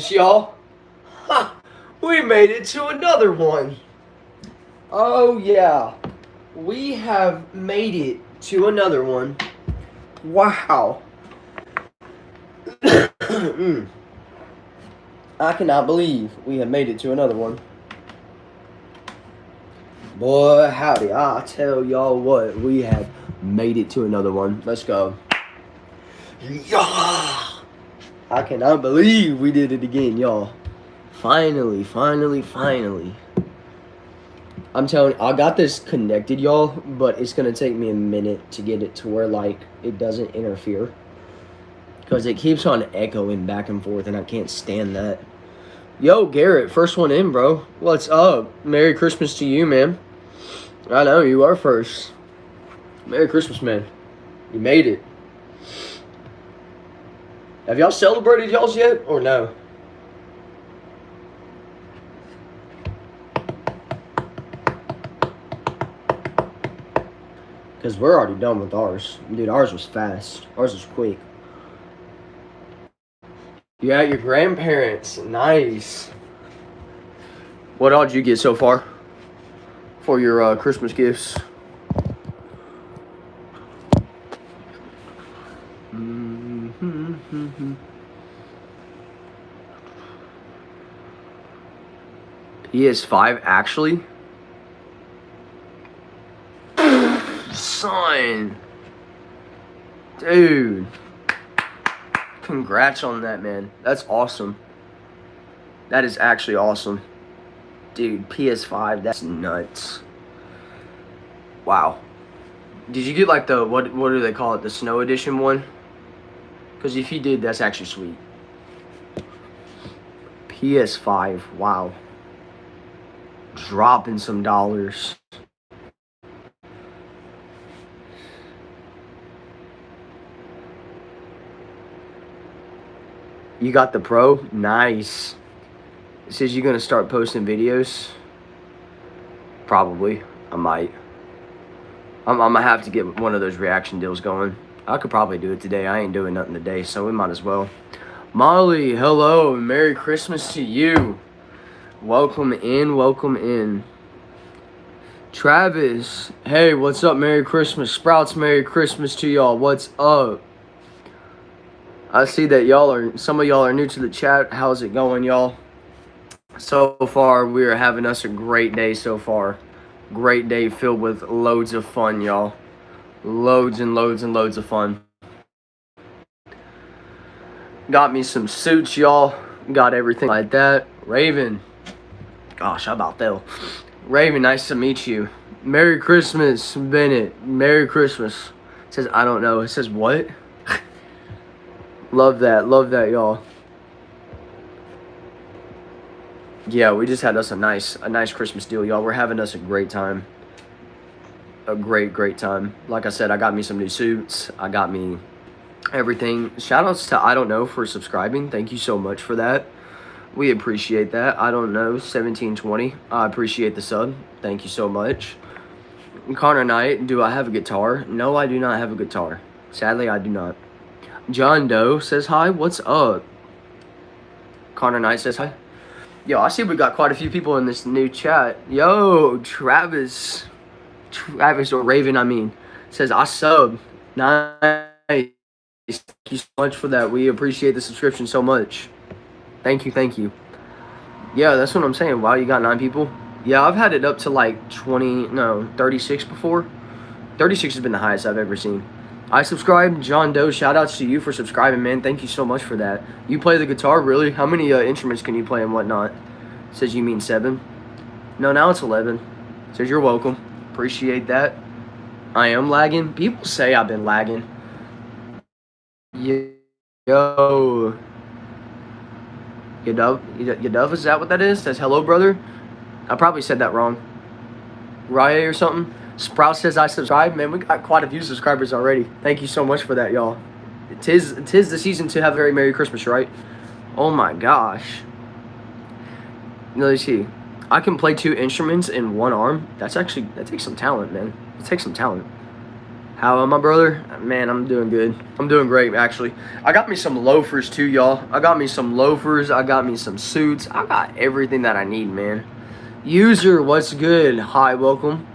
y'all. Ha! We made it to another one. Oh, yeah. We have made it to another one. Wow. I cannot believe we have made it to another one. Boy, howdy. I tell y'all what, we have made it to another one. Let's go. Yeah. I cannot believe we did it again, y'all. Finally. I'm telling you, I got this connected, y'all, but it's going to take me a minute to get it to where, like, it doesn't interfere. Because it keeps on echoing back and forth, and I can't stand that. Yo, Garrett, first one in, bro. What's up? Merry Christmas to you, man. I know, you are first. Merry Christmas, man. You made it. Have y'all celebrated y'all's yet, or no? Because we're already done with ours. Dude, ours was fast. Ours was quick. You're at your grandparents'. Nice. What all did you get so far for your Christmas gifts? PS5, actually? Son. Dude. Congrats on that, man. That's awesome. That is actually awesome. Dude, PS5, that's nuts. Wow. Did you get like the, what do they call it, the snow edition one? Because if you did, that's actually sweet. PS5, wow. Dropping some dollars. You got the Pro? Nice. It says you're going to start posting videos? Probably. I might. I'm going to have to get one of those reaction deals going. I could probably do it today. I ain't doing nothing today, so we might as well. Molly, hello. Merry Christmas to you. Welcome in. Welcome in. Travis, hey, what's up? Merry Christmas. Sprouts, Merry Christmas to y'all. What's up? I see that some of y'all are new to the chat. How's it going, y'all? So far, we are having us a great day so far. Great day filled with loads of fun, y'all. Loads and loads and loads of fun. Got me some suits, y'all. Got everything like that. Raven. Gosh, how about that? Raven, nice to meet you. Merry Christmas, Bennett. Merry Christmas. It says, I don't know. It says, what? Love that, y'all. Yeah, we just had us a nice Christmas deal, y'all. We're having us a great time. A great time. Like I said, I got me some new suits. I got me everything. Shout outs to I Don't Know for subscribing. Thank you so much for that. We appreciate that. I Don't Know 1720. I appreciate the sub. Thank you so much. Connor Knight, do I have a guitar? No, I do not have a guitar. Sadly, I do not. John Doe says hi. What's up? Connor Knight says hi. Yo, I see we got quite a few people in this new chat. Yo, Travis or Raven, I mean, says I sub. Nice. Thank you so much for that. We appreciate the subscription so much. Thank you. Yeah, that's what I'm saying. Wow, you got 9 people. Yeah, I've had it up to like 36 before. 36 has been the highest I've ever seen. I subscribed. John Doe, shout outs to you for subscribing, man. Thank you so much for that. You play the guitar, really? How many instruments can you play and whatnot? Says you mean 7. No, now it's 11. Says you're welcome. Appreciate that. I am lagging. People say I've been lagging. Yo. Yadov, is that what that is? Says hello, brother. I probably said that wrong. Rye or something. Sprout says I subscribe. Man, we got quite a few subscribers already. Thank you so much for that, y'all. Tis the season to have a very Merry Christmas, right? Oh my gosh. Let's see. I can play 2 instruments in one arm. That takes some talent, man. It takes some talent. How am I, brother? Man, I'm doing good. I'm doing great, actually. I got me some loafers, too, y'all. I got me some loafers. I got me some suits. I got everything that I need, man. User, what's good? Hi, welcome.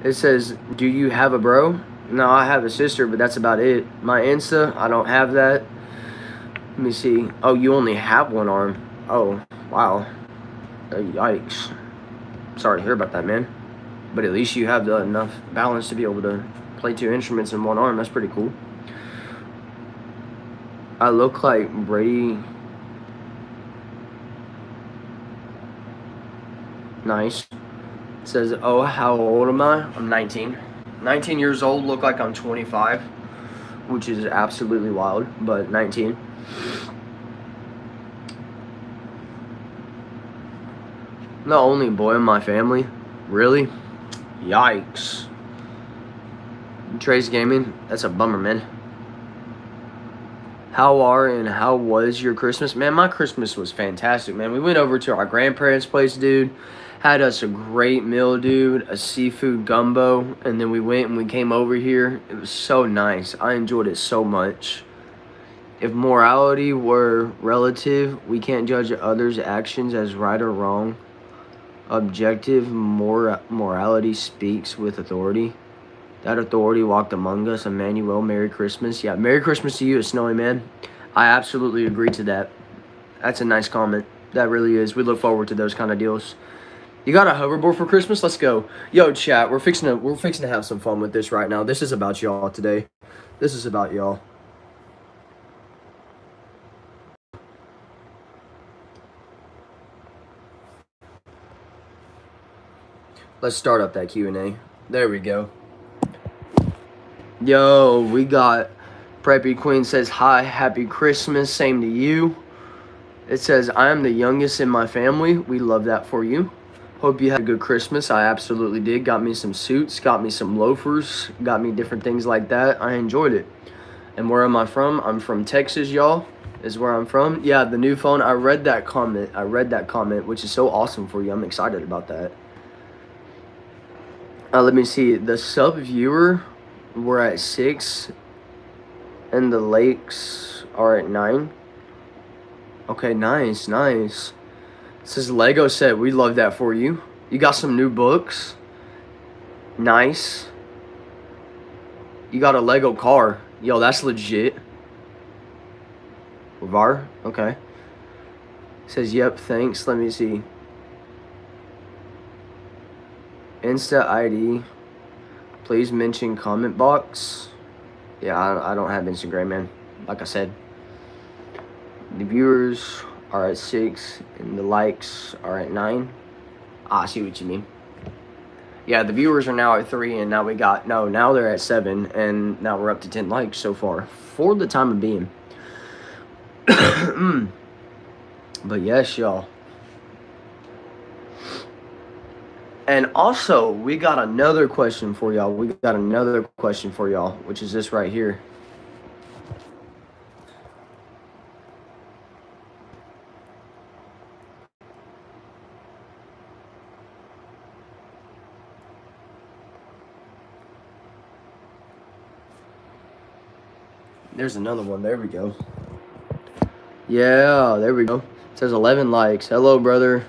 It says, do you have a bro? No, I have a sister, but that's about it. My Insta, I don't have that. Let me see. Oh, you only have one arm. Oh, wow. Yikes. Sorry to hear about that, man. But at least you have enough balance to be able to play two instruments in one arm. That's pretty cool. I look like Brady. Nice. It says, oh, how old am I? I'm 19. 19 years old, look like I'm 25, which is absolutely wild, but 19. I'm the only boy in my family. Really? Yikes. Trace Gaming, that's a bummer, man. How was your Christmas? Man, my Christmas was fantastic, man. We went over to our grandparents' place, dude. Had us a great meal, dude. A seafood gumbo. And then we went and we came over here. It was so nice. I enjoyed it so much. If morality were relative, we can't judge others' actions as right or wrong. Objective morality speaks with authority. That authority walked among us. Emmanuel, Merry Christmas. Yeah, Merry Christmas to you, Snowy Man. I absolutely agree to that. That's a nice comment. That really is. We look forward to those kind of deals. You got a hoverboard for Christmas? Let's go. Yo, chat, we're fixing to have some fun with this right now. This is about y'all today. This is about y'all. Let's start up that Q&A. There we go. Yo, we got Preppy Queen says, hi, happy Christmas, same to you. It says, I am the youngest in my family. We love that for you. Hope you had a good Christmas. I absolutely did. Got me some suits, got me some loafers, got me different things like that. I enjoyed it. And where am I from? I'm from Texas, y'all, is where I'm from. Yeah, the new phone. I read that comment, which is so awesome for you. I'm excited about that. Let me see. The sub viewer, we're at 6, and the likes are at 9. Okay, nice. It says Lego set. We love that for you. You got some new books. Nice. You got a Lego car. Yo, that's legit. Var? Okay. It says, yep, thanks. Let me see. Insta ID. Please mention comment box. Yeah, I don't have Instagram, man. Like I said. The viewers are at 6 and the likes are at 9. I see what you mean. Yeah, the viewers are now at 3 and now now they're at 7 and now we're up to 10 likes so far for the time of being. But yes, y'all. And also, we got another question for y'all. Which is this right here. There's another one. There we go. Yeah, there we go. It says 11 likes. Hello, brother.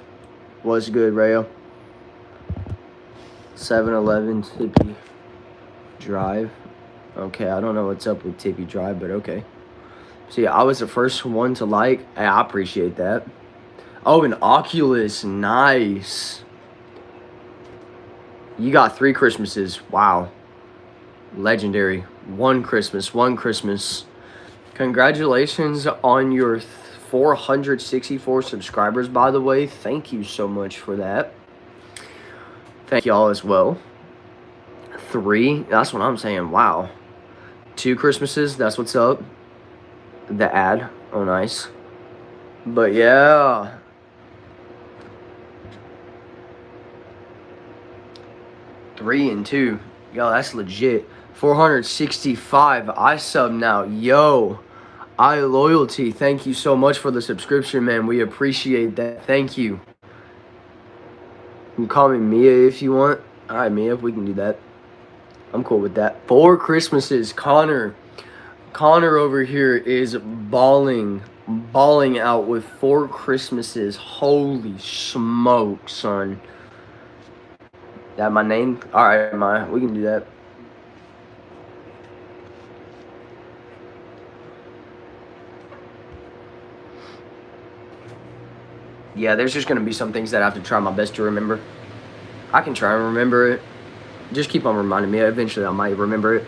What's good, Rayo? 7-Eleven Tippy Drive. Okay, I don't know what's up with Tippy Drive, but okay. See, I was the first one to like. Hey, I appreciate that. Oh, an Oculus. Nice. You got 3 Christmases. Wow. Legendary. One Christmas. Congratulations on your 464 subscribers, by the way. Thank you so much for that. Thank y'all as well. 3, that's what I'm saying. Wow. 2 Christmases, that's what's up. The ad, oh nice. But yeah. Three and 2. Yo, that's legit. 465. I sub now. Yo. iLoyalty. Thank you so much for the subscription, man. We appreciate that. Thank you. You can call me Mia if you want. Alright, Mia, we can do that. I'm cool with that. 4 Christmases. Connor over here is balling out with 4 Christmases. Holy smoke, son. That my name? All right, we can do that. Yeah, there's just gonna be some things that I have to try my best to remember. I can try and remember it. Just keep on reminding me. Eventually, I might remember it.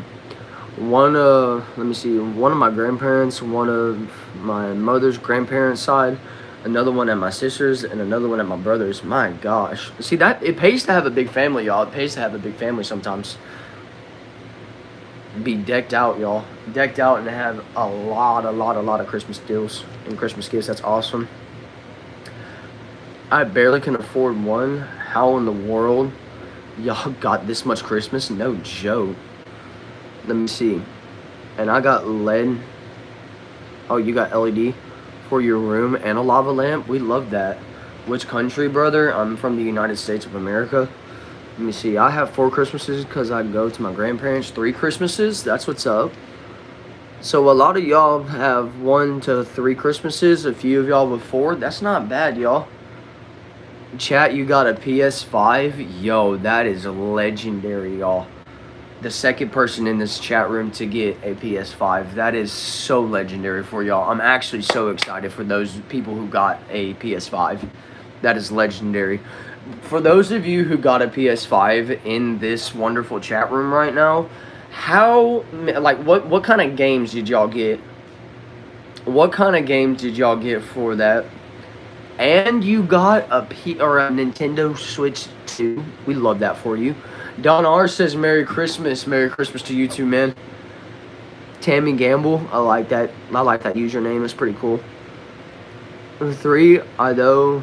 Let me see. One of my grandparents, one of my mother's grandparents' side, another one at my sister's, and another one at my brother's. My gosh. See, that it pays to have a big family, y'all. It pays to have a big family sometimes. Be decked out, y'all. Decked out and have a lot of Christmas deals and Christmas gifts. That's awesome. I barely can afford one. How in the world y'all got this much Christmas? No joke. Let me see. And I got LED. Oh, you got LED for your room and a lava lamp? We love that. Which country, brother? I'm from the United States of America. Let me see. I have 4 Christmases because I go to my grandparents. 3 Christmases. That's what's up. So a lot of y'all have 1 to 3 Christmases. A few of y'all with 4. That's not bad, y'all. Chat, you got a PS5? Yo, that is legendary, y'all. The second person in this chat room to get a PS5. That is so legendary for y'all. I'm actually so excited for those people who got a PS5. That is legendary. For those of you who got a PS5 in this wonderful chat room right now, what kind of games did y'all get? What kind of games did y'all get for that? And you got a Nintendo Switch 2. We love that for you. Don R says Merry Christmas. Merry Christmas to you too, man. Tammy Gamble, I like that. I like that username. It's pretty cool. 3, although.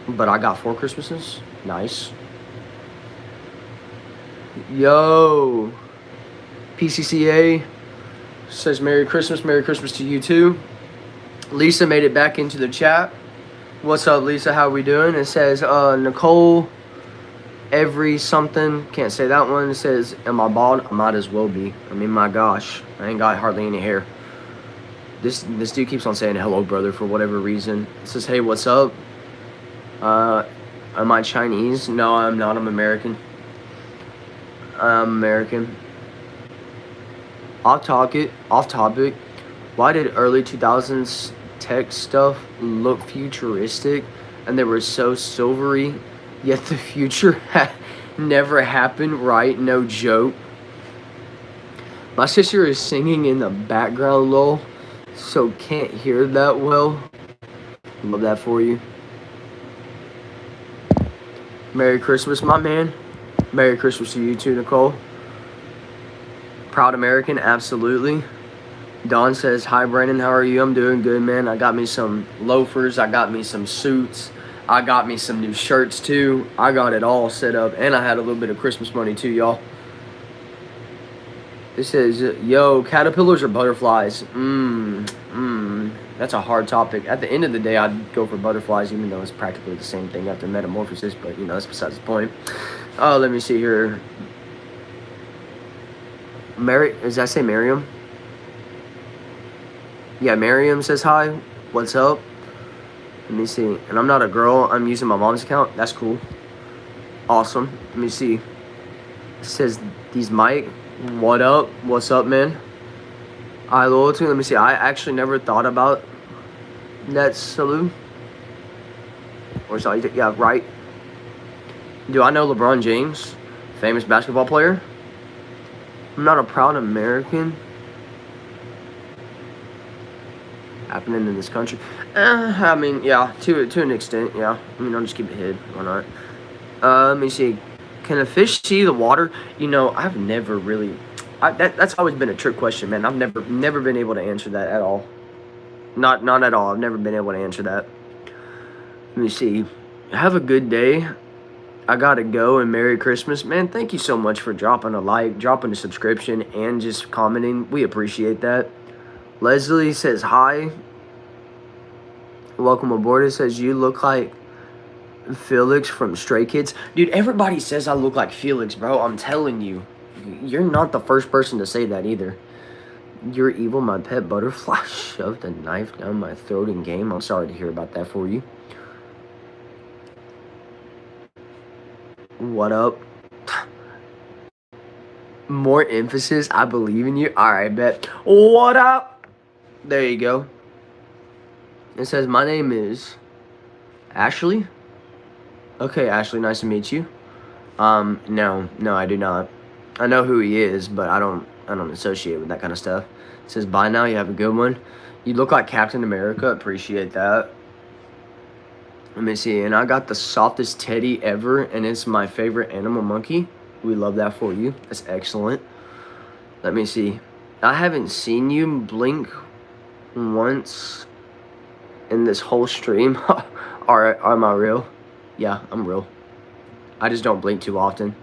But I got 4 Christmases. Nice. Yo. PCCA says Merry Christmas. Merry Christmas to you too. Lisa made it back into the chat. What's up, Lisa? How we doing? It says Nicole every something. Can't say that one. It says, am I bald? I might as well be. I mean, my gosh. I ain't got hardly any hair. This dude keeps on saying hello, brother, for whatever reason. It says, hey, what's up? Am I Chinese? No, I'm not. I'm American. I'm American. Off topic. Why did early 2000s tech stuff look futuristic and they were so silvery, yet the future never happened, right? No joke. My sister is singing in the background, lol, so can't hear that well. Love that for you. Merry Christmas, my man. Merry Christmas to you too, Nicole. Proud American, absolutely. Don says, hi, Brandon, how are you? I'm doing good, man. I got me some loafers. I got me some suits. I got me some new shirts, too. I got it all set up, and I had a little bit of Christmas money, too, y'all. It says, yo, caterpillars or butterflies? That's a hard topic. At the end of the day, I'd go for butterflies, even though it's practically the same thing after metamorphosis, but, you know, that's besides the point. Oh, let me see here. Does that say Miriam? Yeah, Miriam says hi. What's up? Let me see. And I'm not a girl. I'm using my mom's account. That's cool. Awesome. Let me see. It says, these Mike. What up? What's up, man? I loyalty. Let me see. I actually never thought about that salute. Or sorry. Yeah, right. Do I know LeBron James? Famous basketball player? I'm not a proud American. Happening in this country. I mean, yeah, to an extent, yeah. I mean, I'll just keep it hid. Why not? Let me see. Can a fish see the water? You know, I've never really. That's always been a trick question, man. I've never been able to answer that at all. Not at all. I've never been able to answer that. Let me see. Have a good day. I gotta go, and Merry Christmas, man. Thank you so much for dropping a like, dropping a subscription, and just commenting. We appreciate that. Leslie says hi. Welcome aboard. It says you look like Felix from Stray Kids. Dude, everybody says I look like Felix, bro. I'm telling you. You're not the first person to say that either. You're evil, my pet butterfly shoved a knife down my throat in game. I'm sorry to hear about that for you. What up? More emphasis. I believe in you. Alright, bet. What up? There you go. It says, my name is Ashley. Okay, Ashley, nice to meet you. No, I do not. I know who he is, but I don't associate with that kind of stuff. It says, bye now, you have a good one. You look like Captain America. Appreciate that. Let me see. And I got the softest teddy ever, and it's my favorite animal monkey. We love that for you. That's excellent. Let me see. I haven't seen you blink once in this whole stream. Am I real? Yeah, I'm real. I just don't blink too often.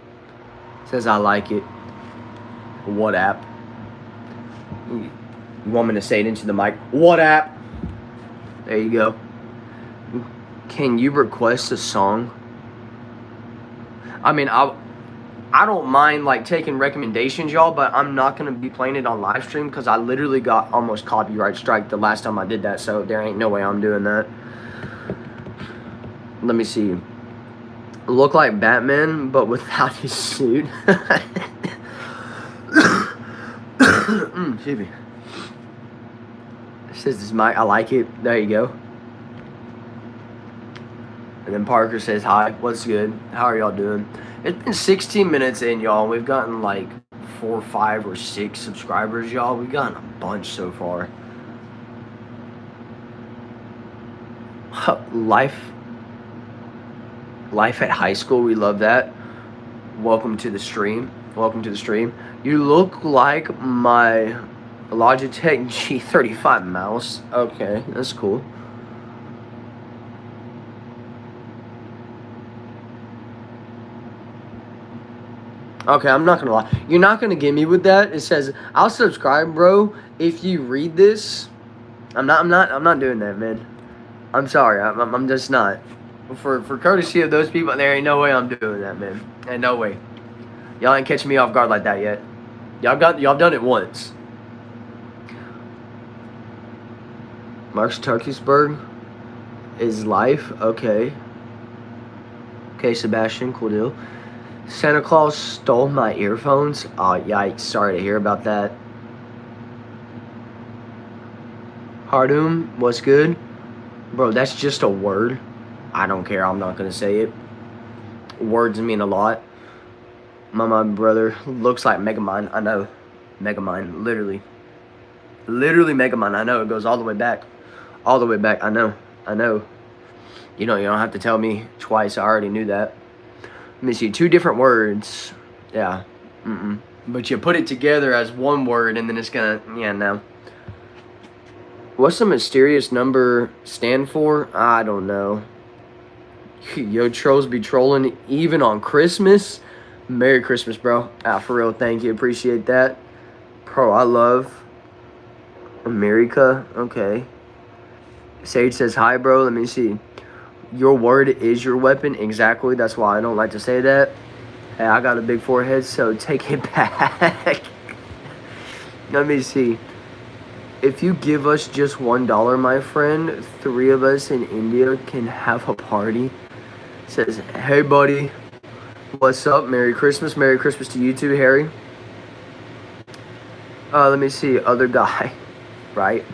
It says I like it. What app? You want me to say it into the mic? What app? There you go. Can you request a song? I mean, I don't mind like taking recommendations, y'all, but I'm not gonna be playing it on live stream because I literally got almost copyright strike the last time I did that, so there ain't no way I'm doing that. Let me see. Look like Batman, but without his suit. Excuse me. It says this mic. I like it. There you go. And then Parker says, hi, what's good? How are y'all doing? It's been 16 minutes in, y'all. We've gotten like 4, 5, or 6 subscribers, y'all. We've gotten a bunch so far. Life at high school, we love that. Welcome to the stream. Welcome to the stream. You look like my Logitech G35 mouse. Okay, that's cool. Okay, I'm not gonna lie. You're not gonna get me with that. It says I'll subscribe, bro, if you read this. I'm not doing that, man. I'm sorry. I'm just not. For courtesy of those people, there ain't no way I'm doing that, man. Ain't no way. Y'all ain't catching me off guard like that yet. Y'all done it once. Mark's Turkeysburg is life. Okay. Okay, Sebastian, cool deal. Santa Claus stole my earphones. Oh, yikes. Sorry to hear about that. Hardum, what's good? Bro, that's just a word. I don't care. I'm not going to say it. Words mean a lot. My brother looks like Megamind. I know. Megamind. Literally. Literally Megamind. I know. It goes all the way back. All the way back. I know. You don't have to tell me twice. I already knew that. Let me see. 2 different words. Yeah. But you put it together as one word and then it's gonna... Yeah, no. What's the mysterious number stand for? I don't know. Yo, trolls be trolling even on Christmas. Merry Christmas, bro. For real, thank you. Appreciate that. Bro, I love America. Okay. Sage says, hi, bro. Let me see. Your word is your weapon. Exactly. That's why I don't like to say that. Hey, I got a big forehead, so take it back. Let me see. If you give us just $1, my friend, 3 of us in India can have a party. It says, hey, buddy. What's up? Merry Christmas. Merry Christmas to you too, Harry. Let me see. Other guy. Right.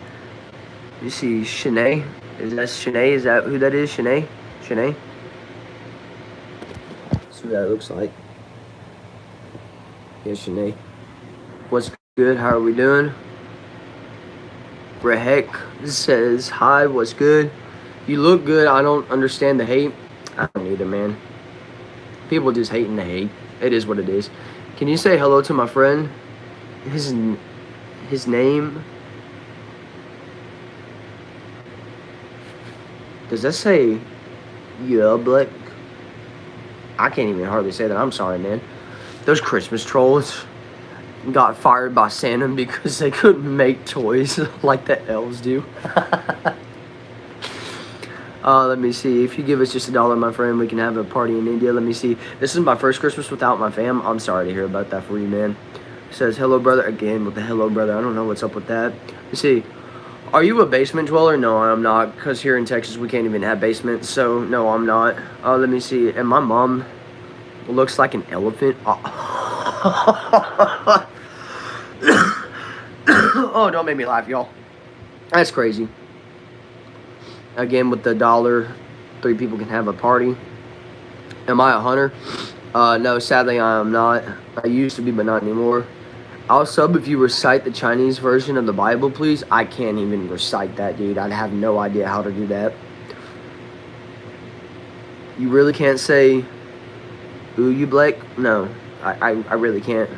You see Shanae. Is that Shanae? Is that who that is? Shanae? Shanae? That's who that looks like. Yeah, Shanae. What's good? How are we doing? Rehek says, hi, what's good? You look good. I don't understand the hate. I don't either, man. People just hating the hate. It is what it is. Can you say hello to my friend? His name... Does that say Black? I can't even hardly say that. I'm sorry, man. Those Christmas trolls got fired by Santa because they couldn't make toys like the elves do. Let me see. If you give us just $1, my friend, we can have a party in India. Let me see. This is my first Christmas without my fam. I'm sorry to hear about that for you, man. It says, hello, brother. Again, with the hello, brother. I don't know what's up with that. Let me see. Are you a basement dweller? No, I'm not. Because here in Texas, we can't even have basements. So, no, I'm not. Let me see. And my mom looks like an elephant. Oh, don't make me laugh, y'all. That's crazy. Again, with the $1, 3 people can have a party. Am I a hunter? No, sadly I am not. I used to be, but not anymore. I'll sub if you recite the Chinese version of the Bible, please. I can't even recite that, dude. I have no idea how to do that. You really can't say, ooh, you Blake? No, I really can't.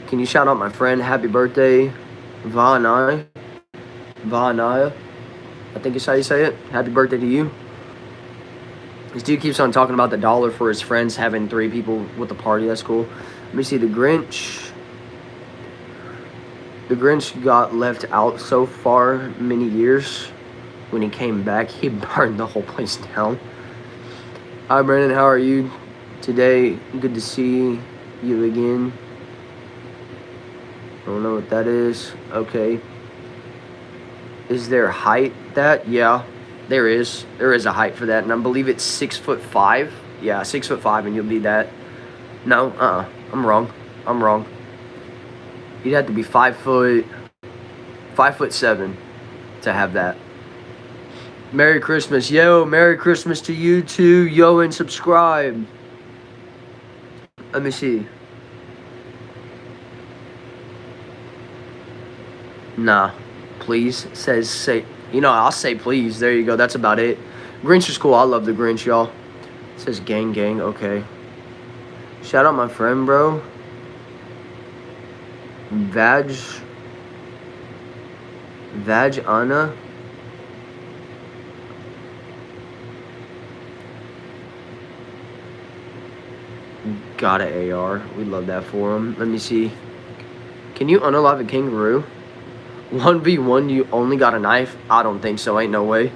Can you shout out my friend? Happy birthday, Vanaya. Vanaya. I think it's how you say it. Happy birthday to you. This dude keeps on talking about the $1 for his friends having 3 people with the party. That's cool. Let me see. The Grinch. The Grinch got left out so far many years. When he came back, he burned the whole place down. Hi, Brandon. How are you today? Good to see you again. I don't know what that is. Okay. Is there height that? Yeah. There is a height for that, and I believe it's 6'5". Yeah, 6'5", and you'll be that. No, I'm wrong. You'd have to be 5'7" to have that. Merry Christmas, yo! Merry Christmas to you too, yo, and subscribe. Let me see. Nah, please says say. You know, I'll say please. There you go. That's about it. Grinch is cool. I love the Grinch, y'all. It says gang, gang. Okay. Shout out my friend, bro. Vaj Anna. Got an AR. We love that for him. Let me see. Can you unalive a kangaroo? 1v1, you only got a knife? I don't think so. Ain't no way.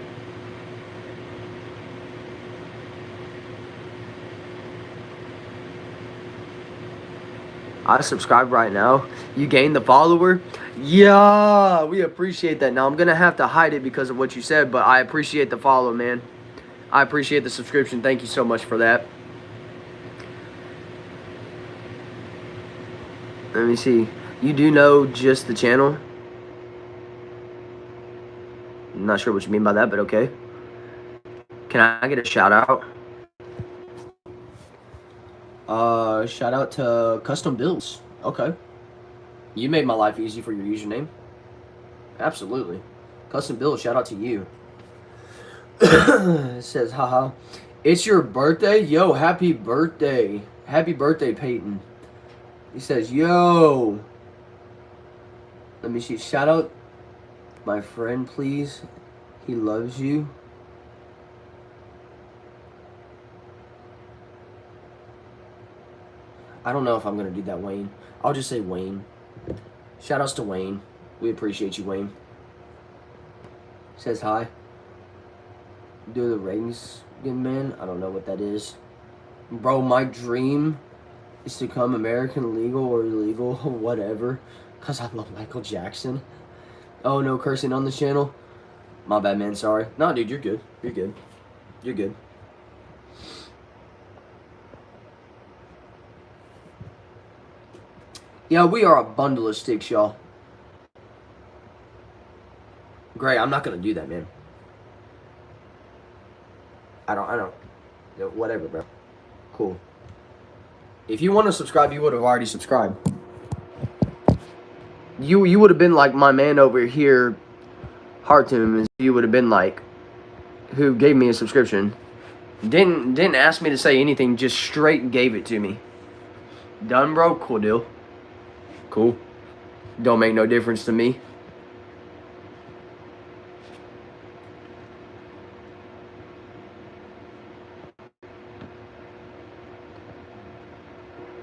I subscribe right now. You gained the follower? Yeah, we appreciate that. Now, I'm going to have to hide it because of what you said, but I appreciate the follow, man. I appreciate the subscription. Thank you so much for that. Let me see. You do know just the channel? I'm not sure what you mean by that, but okay. Can I get a shout out? Shout out to Custom Bills. Okay. You made my life easy for your username. Absolutely. Custom Bills, shout out to you. It says, haha. It's your birthday? Yo, happy birthday. Happy birthday, Peyton. He says, yo. Let me see. Shout out my friend, please. He loves you. I don't know if I'm going to do that, Wayne. I'll just say Wayne. Shout outs to Wayne. We appreciate you, Wayne. Says hi. Do the rings again, man. I don't know what that is. Bro, my dream is to become American legal or illegal, whatever. Because I love Michael Jackson. Oh, no cursing on this channel? My bad, man. Sorry. No, dude, you're good. You're good. You're good. Yeah, we are a bundle of sticks, y'all. Gray, I'm not going to do that, man. I don't. Whatever, bro. Cool. If you want to subscribe, you would have already subscribed. You would have been like my man over here, Hartum, you would have been like, who gave me a subscription. Didn't ask me to say anything, just straight gave it to me. Done, bro? Cool deal. Cool. Don't make no difference to me.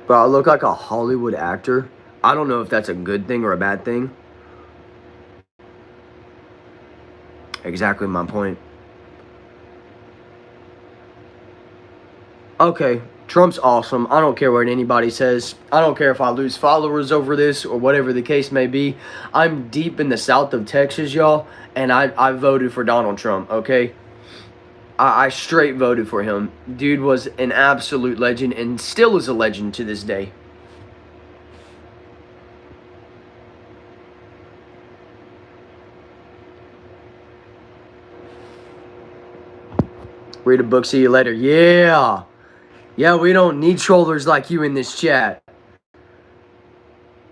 Bro, I look like a Hollywood actor. I don't know if that's a good thing or a bad thing. Exactly my point. Okay, Trump's awesome. I don't care what anybody says. I don't care if I lose followers over this or whatever the case may be. I'm deep in the south of Texas, y'all, and I voted for Donald Trump, okay? I straight voted for him. Dude was an absolute legend and still is a legend to this day. Read a book, see you later. Yeah. Yeah, we don't need trollers like you in this chat.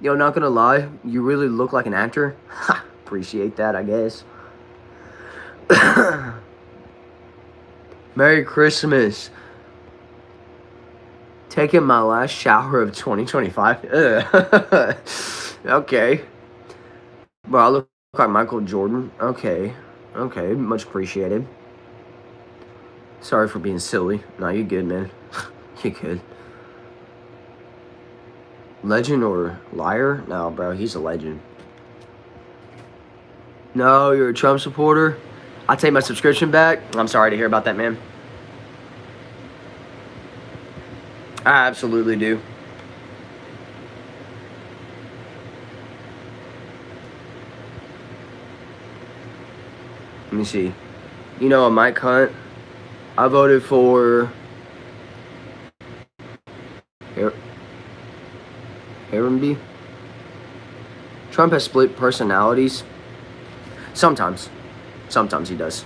Yo, not gonna lie, you really look like an actor. Ha, appreciate that, I guess. Merry Christmas. Taking my last shower of 2025. Okay. Bro, I look like Michael Jordan. Okay. Okay, much appreciated. Sorry for being silly. No, you're good, man. You're good. Legend or liar? No, bro, he's a legend. No, you're a Trump supporter? I take my subscription back? I'm sorry to hear about that, man. I absolutely do. Let me see. You know, Mike Hunt, I voted for Aaron. Trump has split personalities. Sometimes. Sometimes he does.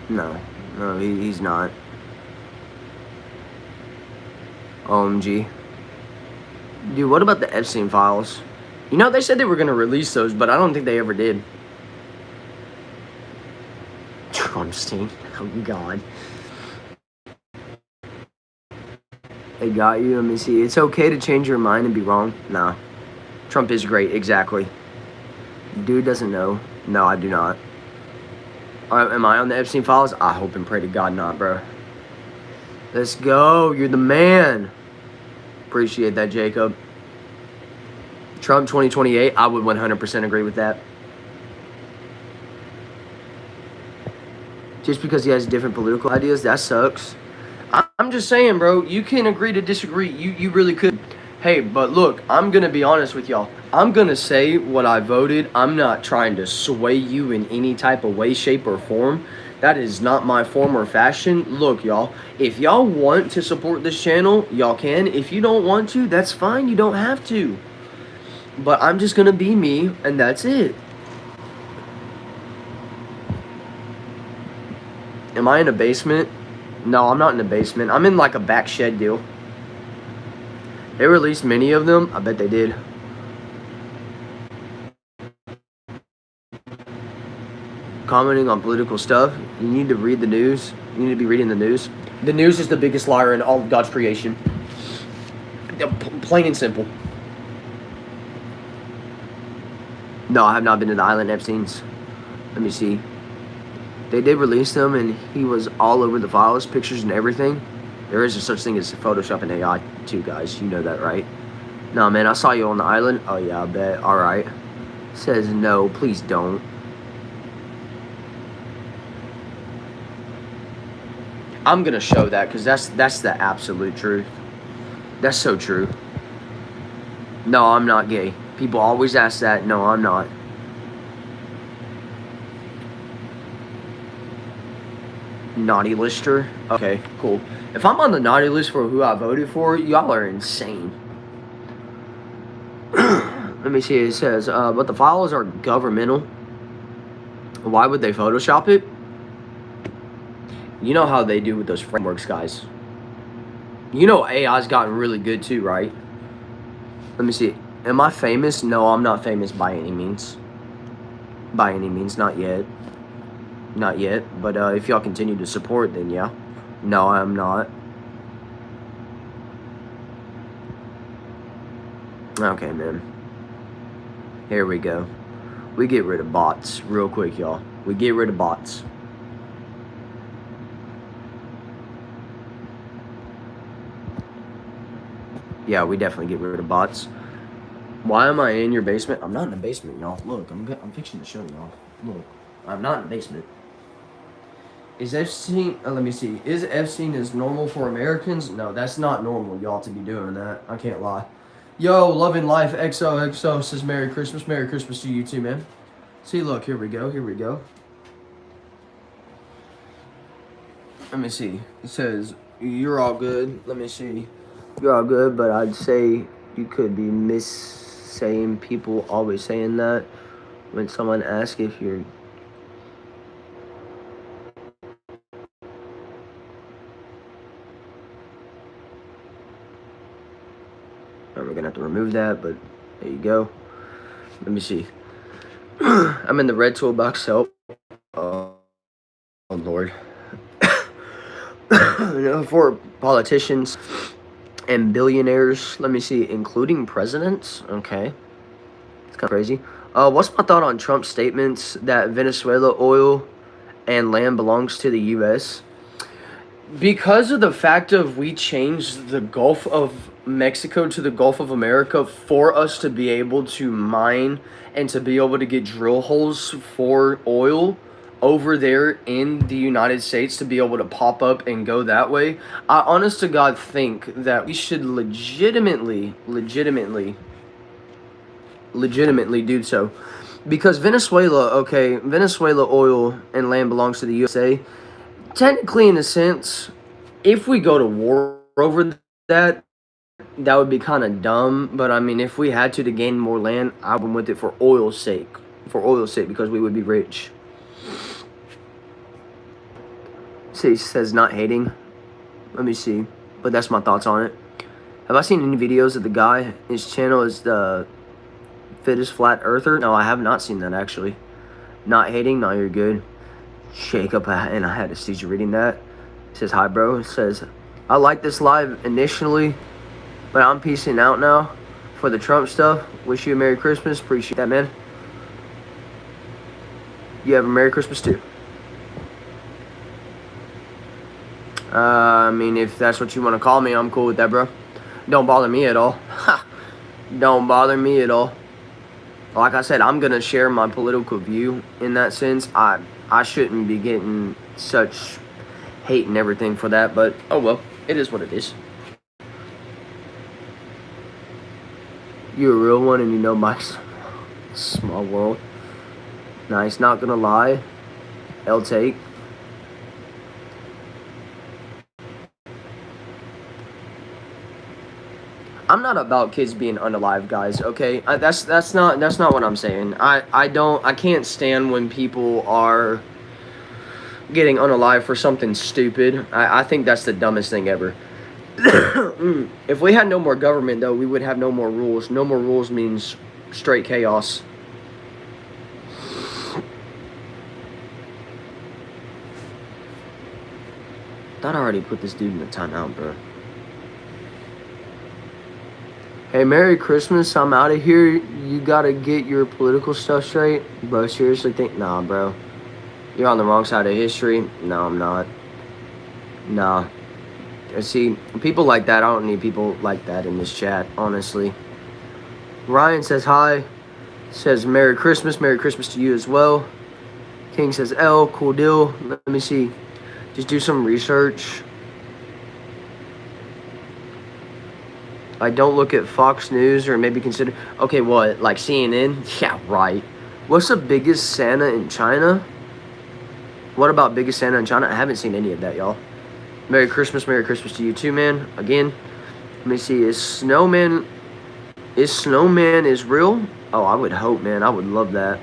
No, he's not. OMG. Dude, what about the Epstein files? You know, they said they were going to release those, but I don't think they ever did. Trumpstein. Oh, God. They got you. Let me see. It's okay to change your mind and be wrong. Nah. Trump is great. Exactly. Dude doesn't know. No, I do not. Am I on the Epstein files? I hope and pray to God not, bro. Let's go. You're the man. Appreciate that, Jacob. Trump 2028, I would 100% agree with that. Just because he has different political ideas, that sucks. I'm just saying, bro, you can agree to disagree. You really could. Hey, but look, I'm going to be honest with y'all. I'm going to say what I voted. I'm not trying to sway you in any type of way, shape, or form. That is not my form or fashion. Look, y'all, if y'all want to support this channel, y'all can. If you don't want to, that's fine. You don't have to. But I'm just going to be me, and that's it. Am I in a basement? No, I'm not in a basement. I'm in like a back shed deal. They released many of them. I bet they did. Commenting on political stuff. You need to read the news. You need to be reading the news. The news is the biggest liar in all of God's creation. Plain and simple. No, I have not been to the island Epstein's. Let me see. They did release them, and he was all over the files, pictures and everything. There is a such thing as Photoshop and AI too, guys. You know that, right? No, man, I saw you on the island. Oh, yeah, I bet. All right. Says no, please don't. I'm going to show that because that's the absolute truth. That's so true. No, I'm not gay. People always ask that. No, I'm not. Naughty lister. Okay, cool. If I'm on the naughty list for who I voted for, y'all are insane. Let me see. It says, but the files are governmental. Why would they Photoshop it? You know how they do with those frameworks, guys. You know AI's gotten really good too, right? Let me see. Am I famous? No, I'm not famous by any means. By any means, not yet. Not yet, but if y'all continue to support, then yeah. No, I'm not. Okay, man. Here we go. We get rid of bots real quick, y'all. We get rid of bots. Yeah, we definitely get rid of bots. Why am I in your basement? I'm not in the basement, y'all. Look, I'm fixing to show y'all. Look, I'm not in the basement. Is Epstein? Let me see. Is Epstein as normal for Americans? No, that's not normal, y'all, to be doing that. I can't lie. Yo, loving life. XOXO says Merry Christmas. Merry Christmas to you too, man. See, look, here we go. Here we go. Let me see. It says you're all good. Let me see. You're all good, but I'd say you could be saying people always saying that when someone asks if you're. We're gonna have to remove that, but there you go. Let me see. I'm in the red toolbox, so. Oh Lord. For politicians and billionaires, let me see, including presidents. Okay, it's kind of crazy. What's my thought on Trump's statements that Venezuela oil and land belongs to the U.S.? Because of the fact of we changed the Gulf of Mexico to the Gulf of America for us to be able to mine and to be able to get drill holes for oil over there in the United States to be able to pop up and go that way. I honest to God think that we should legitimately do so. Because Venezuela oil and land belongs to the USA. Technically, in a sense, if we go to war over that, that would be kind of dumb. But I mean, if we had to gain more land, I would with it for oil's sake. For oil's sake, because we would be rich. He says not hating. Let me see. But that's my thoughts on it. Have I seen any videos of the guy? His channel is the Fittest Flat Earther. No, I have not seen that actually. Not hating. No, you're good. Shake up, and I had to see you reading that. It says hi, bro. It says I like this live initially, but I'm peacing out now for the Trump stuff. Wish you a Merry Christmas. Appreciate that, man. You have a Merry Christmas too. I mean, if that's what you want to call me, I'm cool with that, bro. Don't bother me at all. Don't bother me at all. Like I said, I'm gonna share my political view in that sense. I shouldn't be getting such hate and everything for that, but oh well, it is what it is. You're a real one, and you know my small world. Nice, not gonna lie. I'll take. I'm not about kids being unalive, guys. Okay, that's not what I'm saying. I can't stand when people are getting unalive for something stupid. I think that's the dumbest thing ever. If we had no more government, though, we would have no more rules. No more rules means straight chaos. Thought I already put this dude in the timeout, bro. Hey, Merry Christmas. I'm out of here. You gotta get your political stuff straight. Bro, seriously think... Nah, bro. You're on the wrong side of history. No, I'm not. Nah. See, people like that, I don't need people like that in this chat, honestly. Ryan says hi. Says Merry Christmas to you as well. King says L, cool deal. Let me see. Just do some research. I don't look at Fox News or maybe consider... Okay, what? Like CNN? Yeah, right. What's the biggest Santa in China? What about biggest Santa in China? I haven't seen any of that, y'all. Merry Christmas to you too, man. Again, let me see. Is Snowman is real? Oh, I would hope, man. I would love that.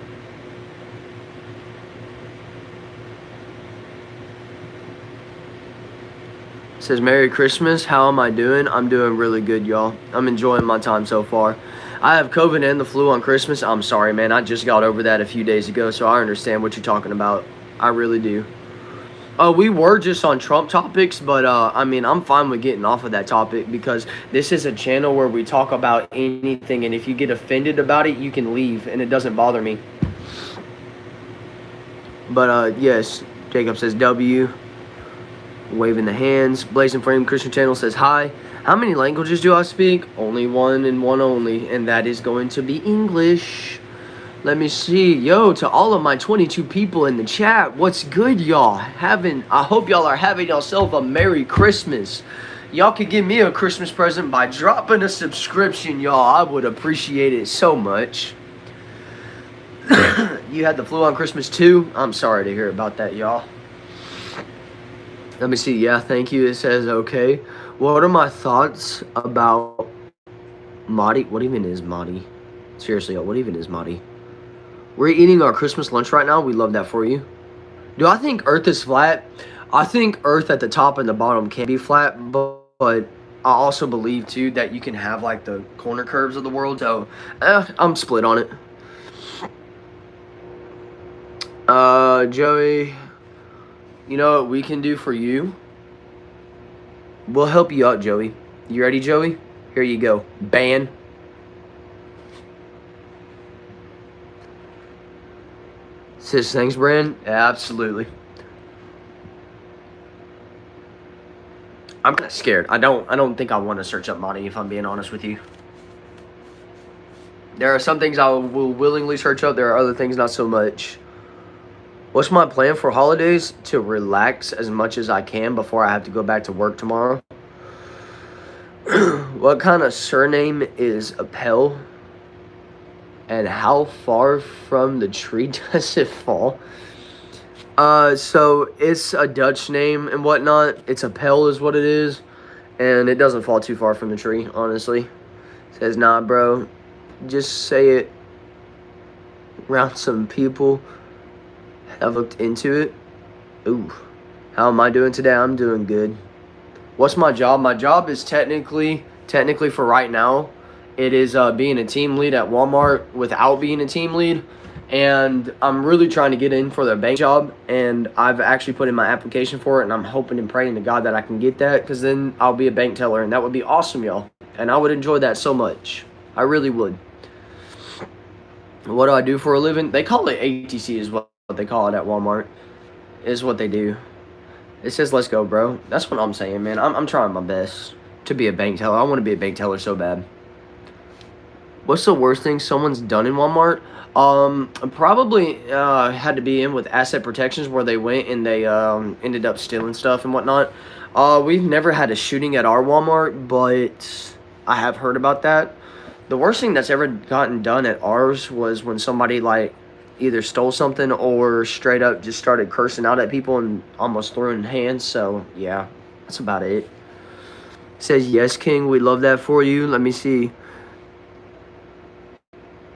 It says Merry Christmas. How am I doing? I'm doing really good, y'all. I'm enjoying my time so far. I have COVID and the flu on Christmas. I'm sorry, man. I just got over that a few days ago, so I understand what you're talking about. I really do. We were just on Trump topics, but I mean, I'm fine with getting off of that topic because this is a channel where we talk about anything, and if you get offended about it, you can leave, and it doesn't bother me. But yes, Jacob says W. Waving the hands. Blazing Frame Christian Channel says hi. How many languages do I speak? Only one and one only, and that is going to be English. Let me see. Yo, to all of my 22 people in the chat, what's good, y'all? I hope y'all are having yourself a Merry Christmas. Y'all could give me a Christmas present by dropping a subscription, y'all. I would appreciate it so much. You had the flu on Christmas too? I'm sorry to hear about that, y'all. Let me see. Yeah, thank you. It says okay. What are my thoughts about Mahdi? What even is Mahdi? Seriously, y'all, what even is Mahdi? We're eating our Christmas lunch right now. We love that for you. Do I think Earth is flat? I think Earth at the top and the bottom can be flat, but I also believe too that you can have like the corner curves of the world. So I'm split on it. Joey, you know what we can do for you? We'll help you out, Joey. You ready, Joey? Here you go. Ban. Says thanks, Brand. Absolutely. I'm kind of scared. I don't think I want to search up Mahdi, if I'm being honest with you. There are some things I will willingly search up. There are other things not so much. What's my plan for holidays? To relax as much as I can before I have to go back to work tomorrow. What kind of surname is Appel? And how far from the tree does it fall? So it's a Dutch name and whatnot. It's Appel is what it is. And it doesn't fall too far from the tree, honestly. It says, nah, bro. Just say it around some people. I've looked into it. Ooh. How am I doing today? I'm doing good. What's my job? My job is technically for right now, it is being a team lead at Walmart without being a team lead. And I'm really trying to get in for the bank job. And I've actually put in my application for it. And I'm hoping and praying to God that I can get that. Because then I'll be a bank teller. And that would be awesome, y'all. And I would enjoy that so much. I really would. What do I do for a living? They call it ATC is what they call it at Walmart. Is what they do. It says, let's go, bro. That's what I'm saying, man. I'm trying my best to be a bank teller. I want to be a bank teller so bad. What's the worst thing someone's done in Walmart? Probably had to be in with asset protections where they went and they ended up stealing stuff and whatnot. We've never had a shooting at our Walmart, but I have heard about that. The worst thing that's ever gotten done at ours was when somebody like either stole something or straight up just started cursing out at people and almost throwing hands. So yeah, that's about it. It says, yes, King, we love that for you. Let me see.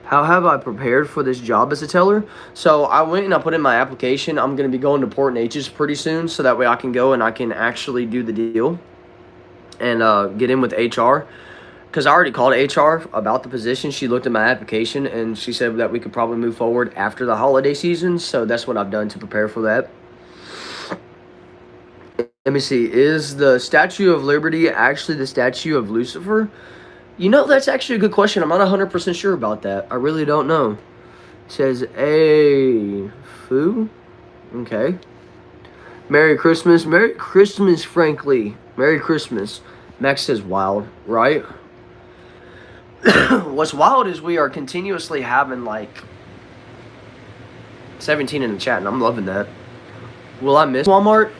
How have I prepared for this job as a teller? So I went and I put in my application. I'm going to be going to Port Neches pretty soon, so that way I can go and I can actually do the deal and get in with HR. Because I already called HR about the position. She looked at my application and she said that we could probably move forward after the holiday season. So that's what I've done to prepare for that. Let me see. Is the Statue of Liberty actually the statue of Lucifer? You know, that's actually a good question. I'm not 100% sure about that. I really don't know. It says, a foo? Okay. Merry Christmas. Merry Christmas, frankly. Merry Christmas. Max says wild, right? What's wild is we are continuously having like 17 in the chat, and I'm loving that. Will I miss Walmart?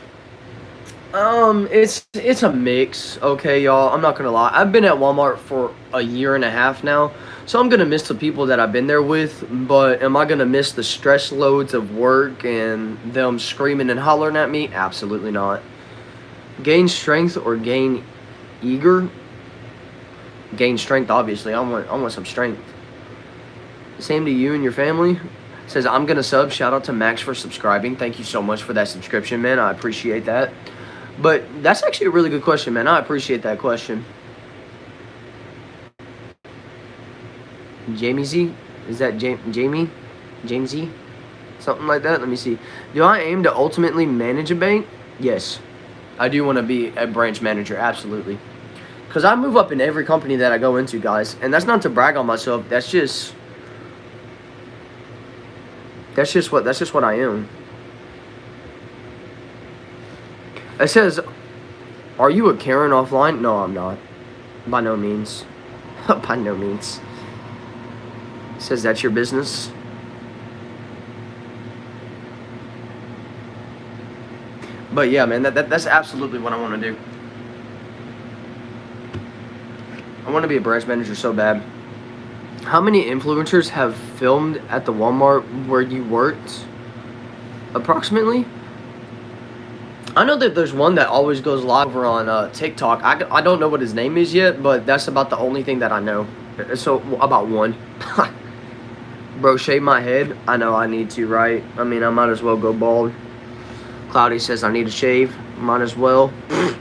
It's a mix, okay, y'all. I'm not gonna lie. I've been at Walmart for a year and a half now, so I'm gonna miss the people that I've been there with. But am I gonna miss the stress loads of work and them screaming and hollering at me? Absolutely not. Gain strength or gain eager? Gain strength, obviously. I want some strength. Same to you and your family. Says, I'm gonna sub. Shout out to Max for subscribing. Thank you so much for that subscription, man. I appreciate that. But that's actually a really good question, man. I appreciate that question. Jamie Z? Is that Jamie? James Z? Something like that? Let me see. Do I aim to ultimately manage a bank? Yes. I do want to be a branch manager, absolutely. Because I move up in every company that I go into, guys. And that's not to brag on myself. That's just what I am. It says, "Are you a Karen offline?" No, I'm not. By no means. By no means. It says that's your business. But yeah, man, that's absolutely what I want to do. I want to be a branch manager so bad. How many influencers have filmed at the Walmart where you worked? Approximately? I know that there's one that always goes live over on TikTok. I don't know what his name is yet, but that's about the only thing that I know. So, about one. Bro, shave my head? I know I need to, right? I mean, I might as well go bald. Cloudy says I need to shave. Might as well. Let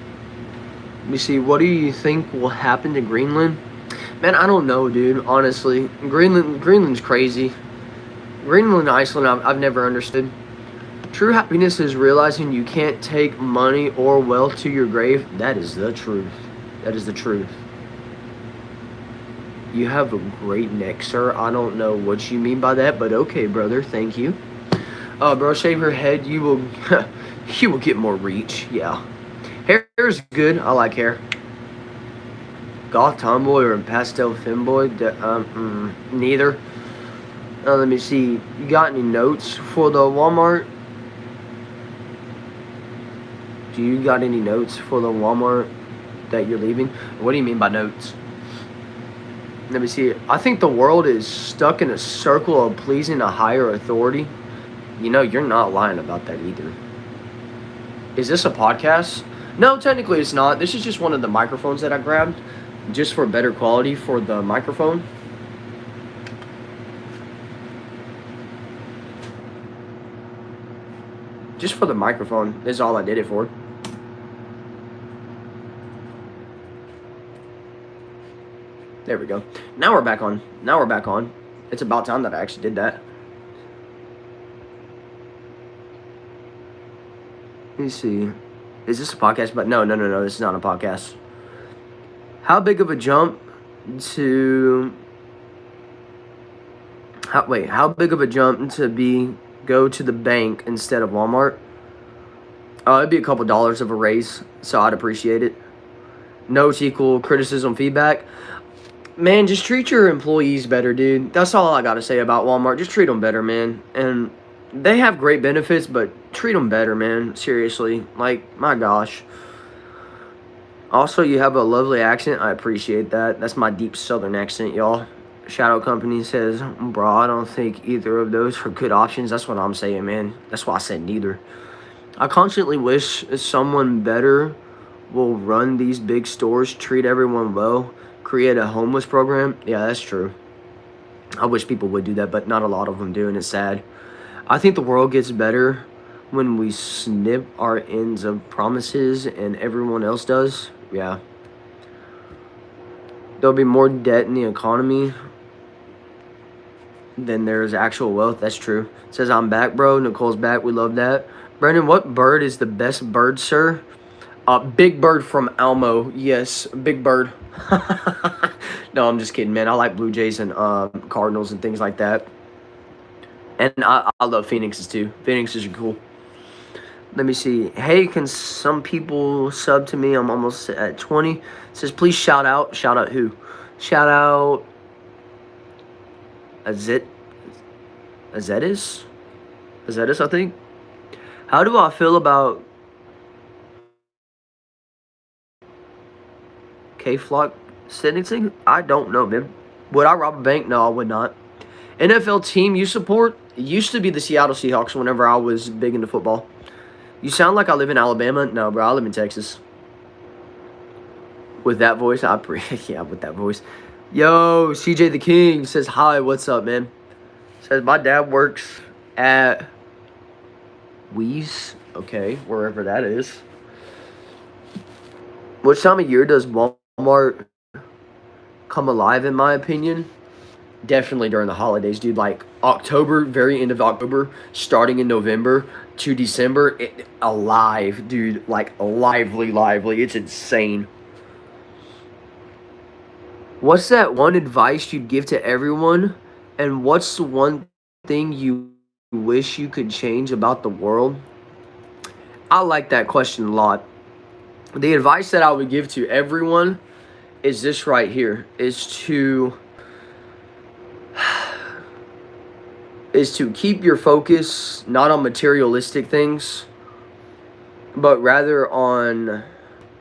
me see, what do you think will happen to Greenland? Man, I don't know, dude, honestly. Greenland's crazy. Greenland and Iceland, I've never understood. True happiness is realizing you can't take money or wealth to your grave. That is the truth. That is the truth. You have a great neck, sir. I don't know what you mean by that, but okay, brother. Thank you. Bro, shave your head. You will, you will get more reach. Yeah. Hair is good. I like hair. Goth tomboy or pastel femboy? Neither. Let me see. You got any notes for the Walmart? Do you got any notes for the Walmart that you're leaving? What do you mean by notes? Let me see. I think the world is stuck in a circle of pleasing a higher authority. You know, you're not lying about that either. Is this a podcast? No, technically it's not. This is just one of the microphones that I grabbed, just for better quality for the microphone. Just for the microphone is all I did it for. There we go. Now we're back on. Now we're back on. It's about time that I actually did that. Let me see. Is this a podcast? But no. This is not a podcast. How big of a jump to... How big of a jump to go to the bank instead of Walmart? It'd be a couple dollars of a raise, so I'd appreciate it. Notes equal criticism, feedback. Man, just treat your employees better, dude. That's all I gotta say about Walmart. Just treat them better, man. And they have great benefits, but treat them better, man. Seriously. Like, my gosh. Also, you have a lovely accent. I appreciate that. That's my deep southern accent, y'all. Shadow Company says, bro, I don't think either of those are good options. That's what I'm saying, man. That's why I said neither. I constantly wish someone better will run these big stores, treat everyone well, create a homeless program. Yeah, that's true. I wish people would do that, but not a lot of them do, and it's sad. I think the world gets better when we snip our ends of promises and everyone else does. Yeah. There'll be more debt in the economy than there's actual wealth. That's true. It says, I'm back, bro. Nicole's back. We love that. Brandon, what bird is the best bird, sir? Big Bird from Elmo. Yes, Big Bird. No, I'm just kidding, man. I like Blue Jays and Cardinals and things like that. And I love Phoenixes, too. Phoenixes are cool. Let me see. Hey, can some people sub to me? I'm almost at 20. It says, please shout out. Shout out who? Shout out Azetis, I think. How do I feel about K-Flock sentencing? I don't know, man. Would I rob a bank? No, I would not. NFL team you support? It used to be the Seattle Seahawks whenever I was big into football. You sound like I live in Alabama. No, bro, I live in Texas. With that voice, yeah, with that voice. Yo, CJ the King says, hi, what's up, man? Says, my dad works at Wees. Okay, wherever that is. Which time of year does Walmart come alive, in my opinion? Definitely during the holidays, dude. Like October, very end of October, starting in November to December, alive, dude. Like lively. It's insane. What's that one advice you'd give to everyone? And what's the one thing you wish you could change about the world? I like that question a lot. The advice that I would give to everyone is this right here, is to keep your focus not on materialistic things, but rather on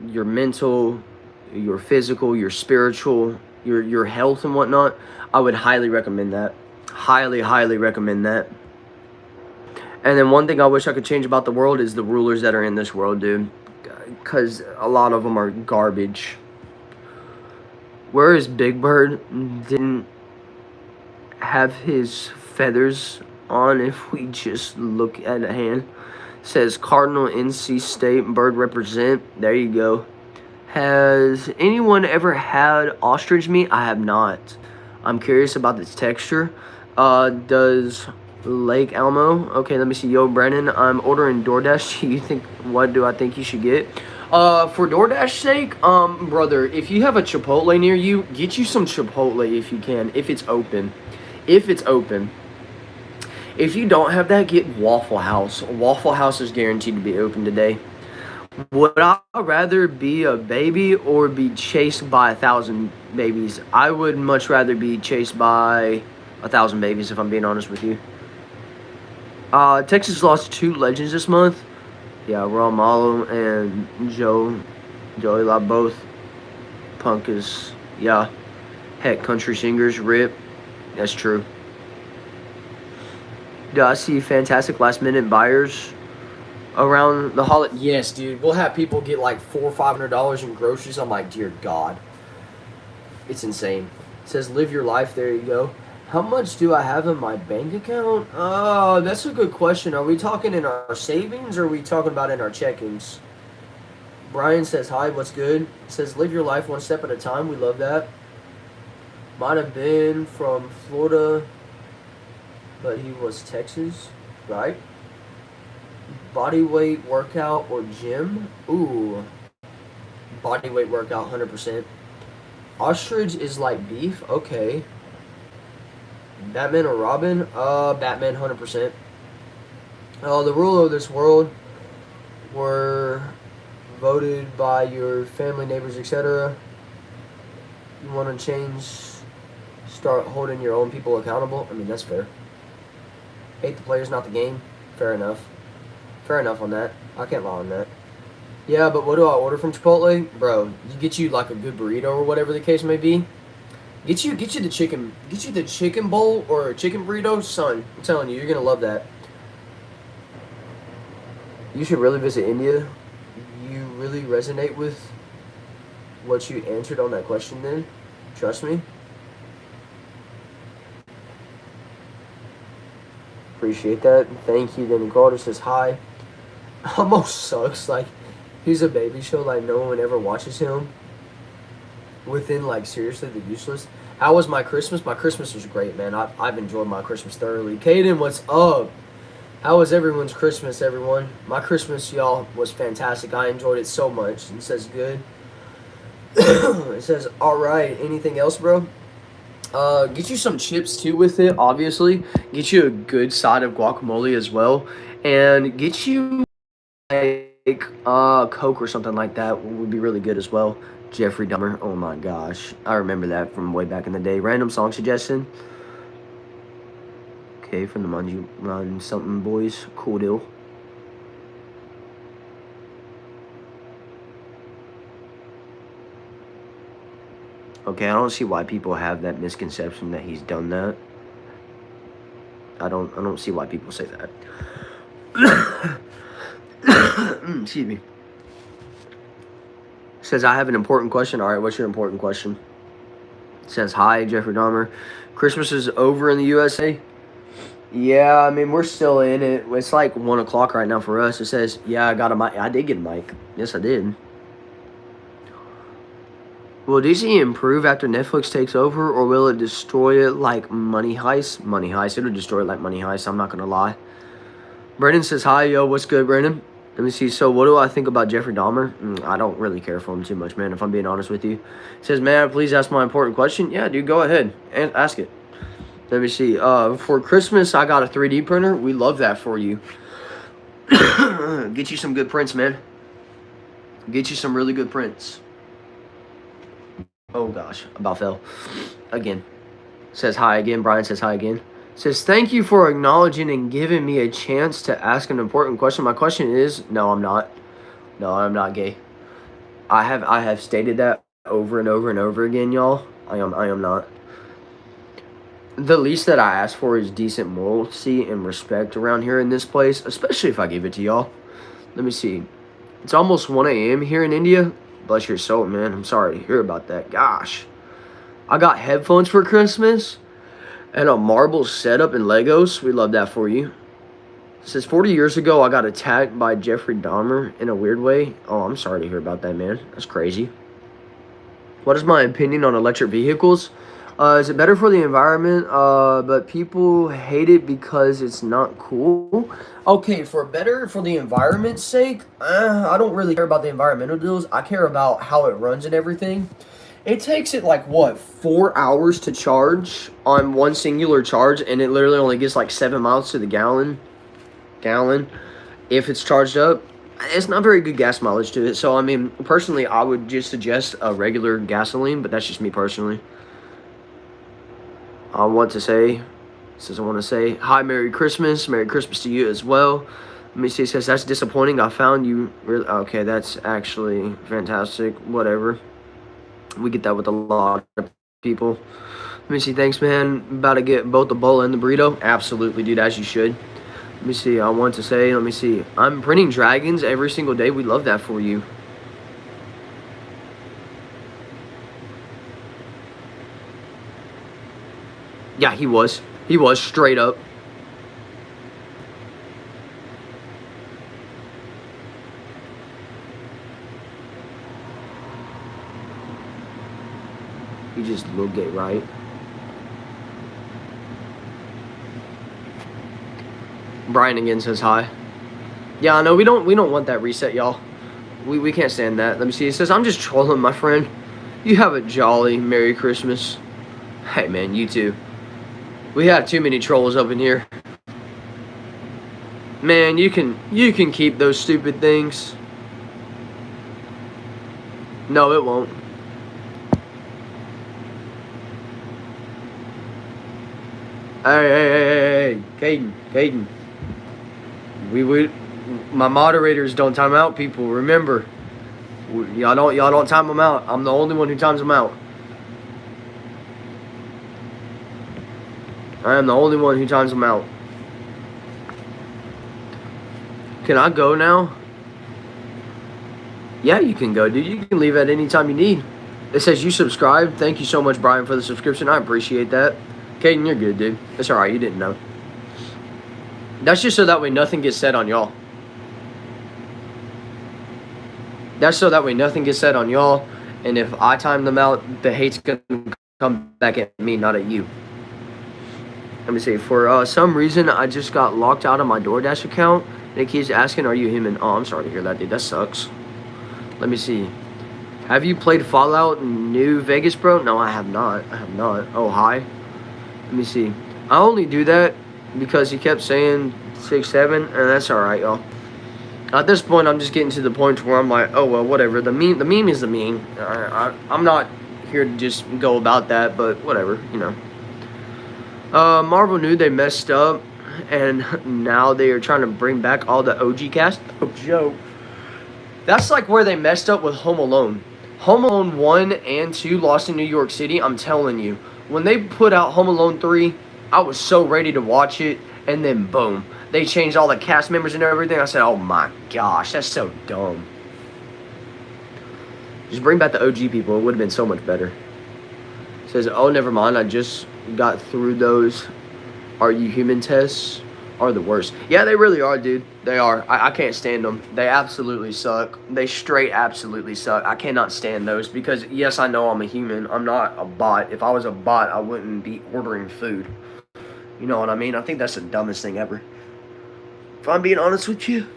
your mental, your physical, your spiritual, your health and whatnot. I would highly recommend that. Highly recommend that. And then one thing I wish I could change about the world is the rulers that are in this world, dude. Because a lot of them are garbage. Whereas Big Bird didn't have his feathers on, if we just look at a hand. Says Cardinal, NC State, Bird represent. There you go. Has anyone ever had ostrich meat? I have not. I'm curious about its texture. Does Lake Elmo? Okay, let me see. Yo, Brennan, I'm ordering DoorDash. What do I think you should get? For DoorDash sake, brother, if you have a Chipotle near you, get you some Chipotle if you can, if it's open. If it's open. If you don't have that, get Waffle House. Waffle House is guaranteed to be open today. Would I rather be a baby or be chased by 1,000 babies? I would much rather be chased by 1,000 babies, if I'm being honest with you. Texas lost 2 legends this month. Yeah, Raul Malo and Joey La both. Punk is, yeah. Heck, country singers, rip. That's true. Do I see fantastic last-minute buyers around the holiday? Yes, dude. We'll have people get like $400 or $500 in groceries. I'm like, dear God. It's insane. It says, live your life. There you go. How much do I have in my bank account? That's a good question. Are we talking in our savings or are we talking about in our checkings? Brian says, hi, what's good? Says, live your life one step at a time. We love that. Might have been from Florida, but he was Texas, right? Body weight workout or gym? Ooh. Body weight workout, 100%. Ostrich is like beef? Okay. Batman or Robin? Batman, 100%. The rule of this world were voted by your family, neighbors, etc. You want to change, start holding your own people accountable? I mean, that's fair. Hate the players, not the game. Fair enough. Fair enough on that. I can't lie on that. Yeah, but what do I order from Chipotle? Bro, you get you like a good burrito or whatever the case may be. Get you the chicken bowl or a chicken burrito, son. I'm telling you, you're gonna love that. You should really visit India. You really resonate with what you answered on that question then. Trust me. Appreciate that. Thank you. Then Carter says hi. Almost sucks. Like, he's a baby show. Like, no one ever watches him. Within, like, seriously, the useless. How was my Christmas? My Christmas was great, man. I've enjoyed my Christmas thoroughly. Caden, what's up? How was everyone's Christmas, everyone? My Christmas, y'all, was fantastic. I enjoyed it so much. It says good. It says, all right. Anything else, bro? Get you some chips, too, with it, obviously. Get you a good side of guacamole as well. And get you, like, Coke or something like that would be really good as well. Jeffrey Dahmer. Oh, my gosh. I remember that from way back in the day. Random song suggestion. Okay, from the Manju Run Something Boys. Cool deal. Okay, I don't see why people have that misconception that he's done that. I don't see why people say that. Excuse me. Says, I have an important question. All right, what's your important question? Says, hi, Jeffrey Dahmer. Christmas is over in the USA? Yeah, I mean, we're still in it. It's like 1 o'clock right now for us. It says, yeah, I got a mic. I did get a mic. Yes, I did. Will DC improve after Netflix takes over, or will it destroy it like Money Heist? Money Heist. It'll destroy it like Money Heist. I'm not going to lie. Brendan says, hi, yo. What's good, Brendan? Let me see. So, what do I think about Jeffrey Dahmer? I don't really care for him too much, man, if I'm being honest with you. It says, may I please ask my important question? Yeah, dude, go ahead and ask it. Let me see. For Christmas, I got a 3D printer. We love that for you. Get you some good prints, man. Get you some really good prints. Oh gosh, about fell again. Says hi again. Brian says hi again. Says thank you for acknowledging and giving me a chance to ask an important question. My question is, no, I'm not. No, I'm not gay. I have stated that over and over and over again, y'all. I am not. The least that I ask for is decent morality and respect around here in this place, especially if I give it to y'all. Let me see. It's almost 1 a.m. here in India. Bless your soul, man. I'm sorry to hear about that. Gosh. I got headphones for Christmas and a marble setup and Legos. We love that for you. It says 40 years ago, I got attacked by Jeffrey Dahmer in a weird way. Oh, I'm sorry to hear about that, man. That's crazy. What is my opinion on electric vehicles? Is it better for the environment? But people hate it because it's not cool. Okay, for the environment's sake, I don't really care about the environmental deals. I care about how it runs and everything. It takes it like, what, 4 hours to charge on one singular charge, and it literally only gets like 7 miles to the gallon if it's charged up. It's not very good gas mileage to it. So, I mean, personally, I would just suggest a regular gasoline, but that's just me personally. I want to say, hi, Merry Christmas. Merry Christmas to you as well. Let me see. It says, that's disappointing. I found you. Okay, that's actually fantastic. Whatever. We get that with a lot of people. Let me see. Thanks, man. About to get both the bowl and the burrito. Absolutely, dude, as you should. Let me see. I want to say, let me see. I'm printing dragons every single day. We love that for you. Yeah, he was. He was straight up. He just looked it right. Brian again says hi. Yeah, I know we don't want that reset, y'all. We can't stand that. Let me see. It says, I'm just trolling, my friend. You have a jolly Merry Christmas. Hey, man, you too. We have too many trolls up in here. Man, you can keep those stupid things. No, it won't. Hey, Caden. My moderators don't time out people. Remember, y'all don't time them out. I'm the only one who times them out. I am the only one who times them out. Can I go now? Yeah, you can go, dude. You can leave at any time you need. It says you subscribed. Thank you so much, Brian, for the subscription. I appreciate that. Caden, you're good, dude. It's alright. You didn't know. That's just so that way nothing gets said on y'all. That's so that way nothing gets said on y'all. And if I time them out, the hate's going to come back at me, not at you. Let me see. For some reason, I just got locked out of my DoorDash account. And it keeps asking, are you human? Oh, I'm sorry to hear that, dude. That sucks. Let me see. Have you played Fallout New Vegas, bro? No, I have not. Oh, hi. Let me see. I only do that because he kept saying 6'7", and that's alright, y'all. At this point, I'm just getting to the point where I'm like, oh, well, whatever. The meme is the meme. I'm not here to just go about that, but whatever, you know. Marvel knew they messed up, and now they are trying to bring back all the OG cast. Oh, Joe. That's like where they messed up with Home Alone. Home Alone 1 and 2 Lost in New York City, I'm telling you. When they put out Home Alone 3, I was so ready to watch it, and then boom. They changed all the cast members and everything. I said, oh my gosh, that's so dumb. Just bring back the OG people. It would have been so much better. It says, oh, never mind. I just got through those Are You Human tests. Are the worst. Yeah, they really are, dude. They are. I can't stand them. They absolutely suck. They straight absolutely suck. I cannot stand those because, yes, I know I'm a human. I'm not a bot. If I was a bot, I wouldn't be ordering food. You know what I mean? I think that's the dumbest thing ever. If I'm being honest with you.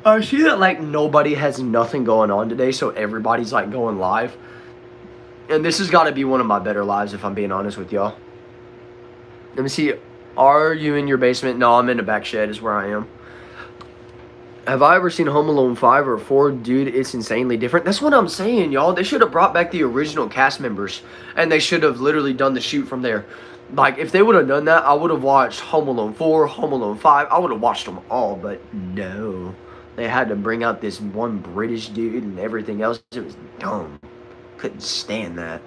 I see that, like, nobody has nothing going on today, so everybody's, like, going live. And this has got to be one of my better lives, if I'm being honest with y'all. Let me see. Are you in your basement? No, I'm in the back shed is where I am. Have I ever seen Home Alone 5 or 4? Dude, it's insanely different. That's what I'm saying, y'all. They should have brought back the original cast members, and they should have literally done the shoot from there. Like, if they would have done that, I would have watched Home Alone 4, Home Alone 5. I would have watched them all, but no. They had to bring out this one British dude and everything else. It was dumb. Couldn't stand that.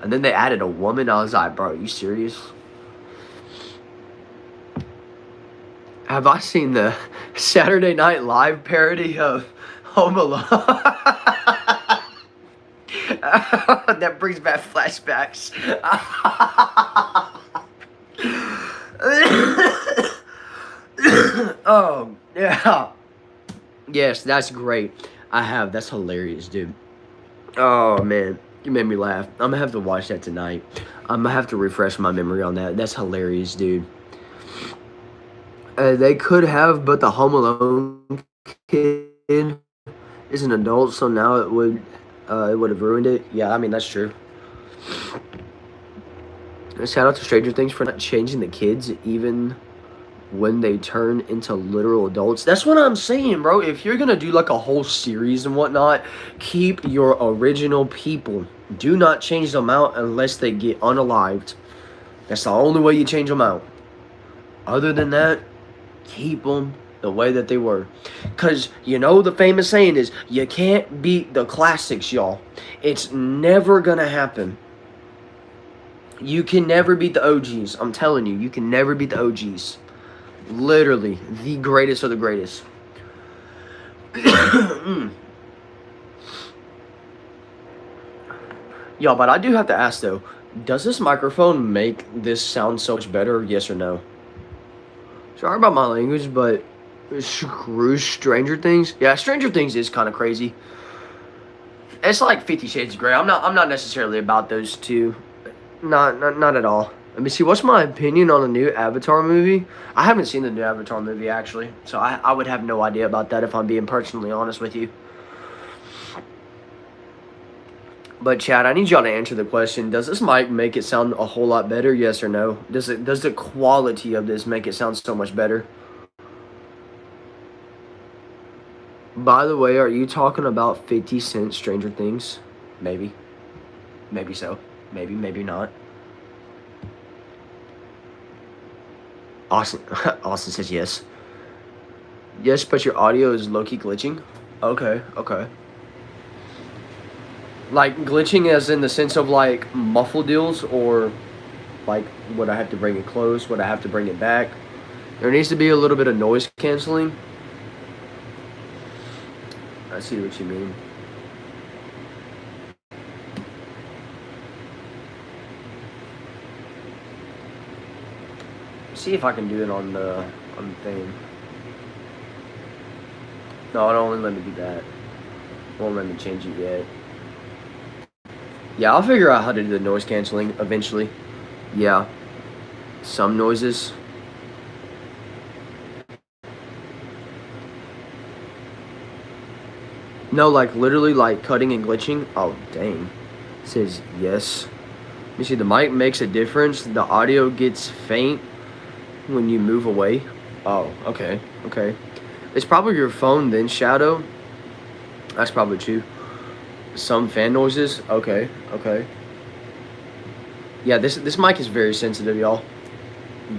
And then they added a woman. I was like, bro, are you serious? Have I seen the Saturday Night Live parody of Home Alone? That brings back flashbacks. Oh, yeah. Yes, that's great. I have. That's hilarious, dude. Oh, man. You made me laugh. I'm going to have to watch that tonight. I'm going to have to refresh my memory on that. That's hilarious, dude. They could have, but the Home Alone kid is an adult, so now it would have ruined it. Yeah, I mean, that's true. Shout out to Stranger Things for not changing the kids even when they turn into literal adults. That's what I'm saying, bro. If you're gonna do like a whole series and whatnot, keep your original people. Do not change them out unless they get unalived. That's the only way you change them out. Other than that, keep them the way that they were. Because, you know, the famous saying is, you can't beat the classics, y'all. It's never gonna happen. You can never beat the OGs. I'm telling you, you can never beat the OGs. Literally, the greatest of the greatest. Y'all, but I do have to ask, though, does this microphone make this sound so much better, yes or no? Sorry about my language, but screw Stranger Things. Yeah, Stranger Things is kind of crazy. It's like 50 Shades of Grey. I'm not necessarily about those two. Not at all. Let me see. What's my opinion on the new Avatar movie? I haven't seen the new Avatar movie, actually. So I would have no idea about that if I'm being personally honest with you. But Chad, I need y'all to answer the question. Does this mic make it sound a whole lot better? Yes or no? Does the quality of this make it sound so much better? By the way, are you talking about 50 Cent Stranger Things? Maybe. Maybe so. Maybe not. Austin says yes. Yes, but your audio is low-key glitching. Okay. Like, glitching as in the sense of, like, muffle deals, or, like, would I have to bring it close? Would I have to bring it back? There needs to be a little bit of noise canceling. I see what you mean. See if I can do it on the thing. No, it only let me do that. Won't let me change it yet. Yeah, I'll figure out how to do the noise canceling eventually. Yeah. Some noises. No, like literally like cutting and glitching. Oh, dang. It says yes. You see, the mic makes a difference. The audio gets faint when you move away. Oh, okay. It's probably your phone then, Shadow. That's probably true. Some fan noises. Okay. Yeah, this mic is very sensitive, y'all.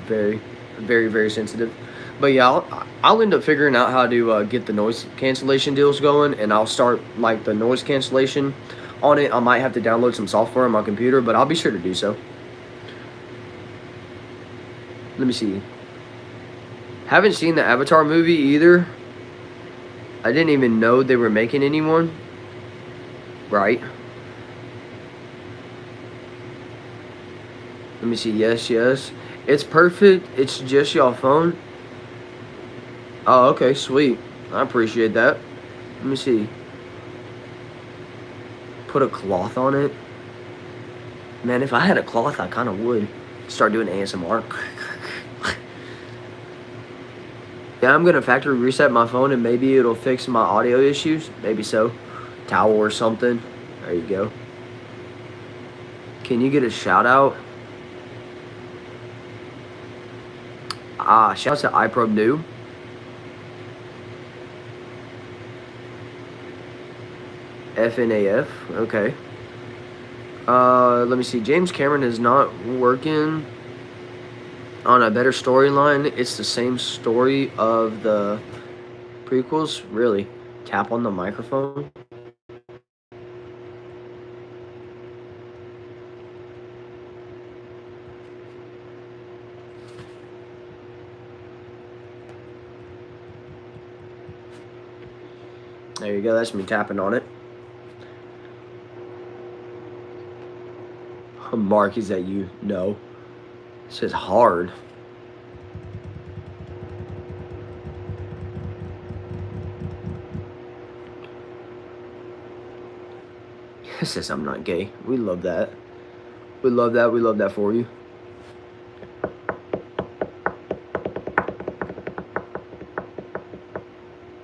Very sensitive. But yeah, I'll end up figuring out how to get the noise cancellation deals going, and I'll start like the noise cancellation on it. I might have to download some software on my computer, but I'll be sure to do so. Let me see. Haven't seen the Avatar movie either. I didn't even know they were making anyone. Right. Let me see. Yes. It's perfect. It's just your phone. Oh, okay. Sweet. I appreciate that. Let me see. Put a cloth on it. Man, if I had a cloth, I kind of would. Start doing ASMR. Yeah, I'm going to factory reset my phone and maybe it'll fix my audio issues. Maybe so. Towel or something. There you go. Can you get a shout out? Shout out to iProbe New. FNAF. Okay. Let me see. James Cameron is not working on a better storyline. It's the same story of the prequels. Really? Tap on the microphone. There you go. That's me tapping on it. Mark, is that you? No. It says hard. It says I'm not gay. We love that. We love that. We love that for you.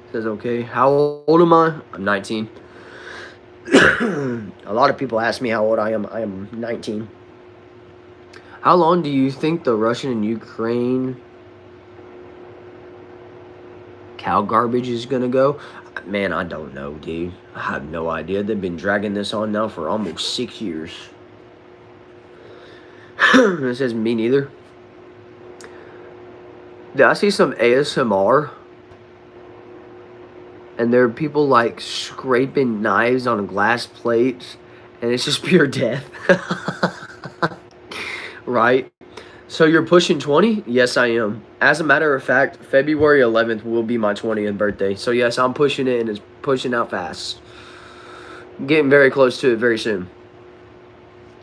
It says okay. How old am I? I'm 19. A lot of people ask me how old I am. I am 19. How long do you think the Russian and Ukraine cow garbage is gonna go? Man, I don't know, dude. I have no idea. They've been dragging this on now for almost 6 years. It says me neither. Did I see some ASMR? And there are people like scraping knives on glass plates, and it's just pure death. Right? So you're pushing 20? Yes, I am. As a matter of fact, February 11th will be my 20th birthday. So yes, I'm pushing it, and it's pushing out fast. Getting very close to it very soon.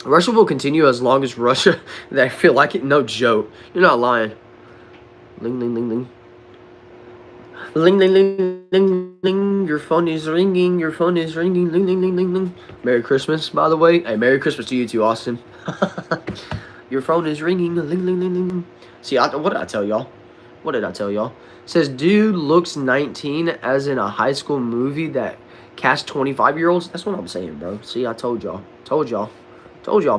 Russia will continue as long as Russia, they feel like it. No joke. You're not lying. Ling, ling, ling, ling. Ling, ling, ling, ling, ling. Your phone is ringing. Your phone is ringing. Ling, ling, ling, ling, ling. Merry Christmas, by the way. Hey, Merry Christmas to you too, Austin. Your phone is ringing. Ling, ling, ling, ling. See, what did I tell y'all? What did I tell y'all? It says, dude looks 19 as in a high school movie that cast 25-year-olds. That's what I'm saying, bro. See, I told y'all. Told y'all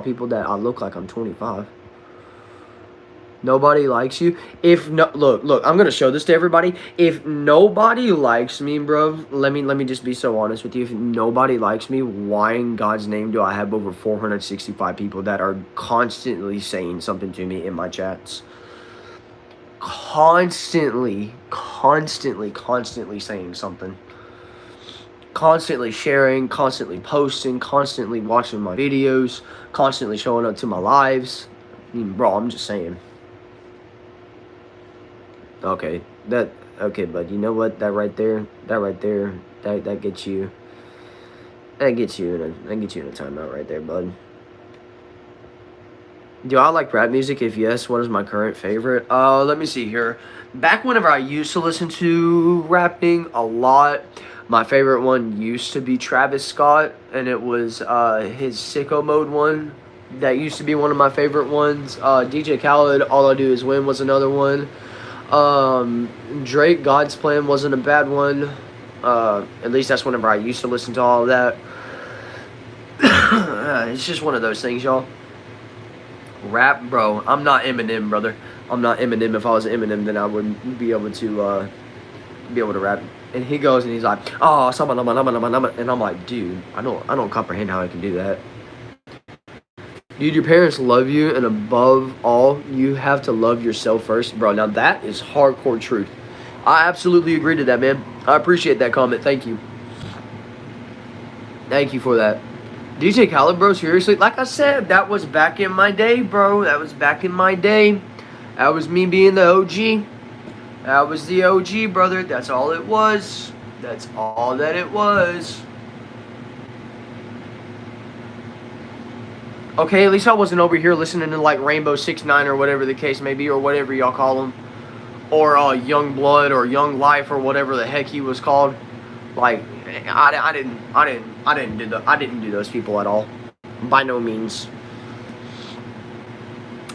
people that I look like I'm 25. Nobody likes you. If no, look, I'm gonna show this to everybody. If nobody likes me, bro, let me just be so honest with you. If nobody likes me, why in God's name do I have over 465 people that are constantly saying something to me in my chats? Constantly saying something. Constantly sharing, constantly posting, constantly watching my videos, constantly showing up to my lives. I mean, bro, I'm just saying. Okay, but you know what? That right there, that gets you. That gets you in a timeout right there, bud. Do I like rap music? If yes, what is my current favorite? Let me see here. Back whenever I used to listen to rapping a lot, my favorite one used to be Travis Scott, and it was his Sicko Mode one. That used to be one of my favorite ones. DJ Khaled, All I Do Is Win was another one. Drake, God's Plan wasn't a bad one. At least that's whenever I used to listen to all of that. It's just one of those things, y'all. Rap, bro. I'm not Eminem, brother. I'm not Eminem. If I was Eminem, then I wouldn't be able to rap. And he goes and he's like, oh, and I'm like, dude, I don't comprehend how I can do that. Dude, your parents love you, and above all, you have to love yourself first. Bro, now that is hardcore truth. I absolutely agree to that, man. I appreciate that comment. Thank you. Thank you for that. DJ Khaled, bro, seriously? Like I said, that was back in my day, bro. That was back in my day. That was me being the OG. That was the OG, brother. That's all it was. That's all that it was. Okay, at least I wasn't over here listening to like Rainbow 6ix9ine or whatever the case may be, or whatever y'all call him, or Young Blood or Young Life or whatever the heck he was called. Like, I didn't do those people at all, by no means.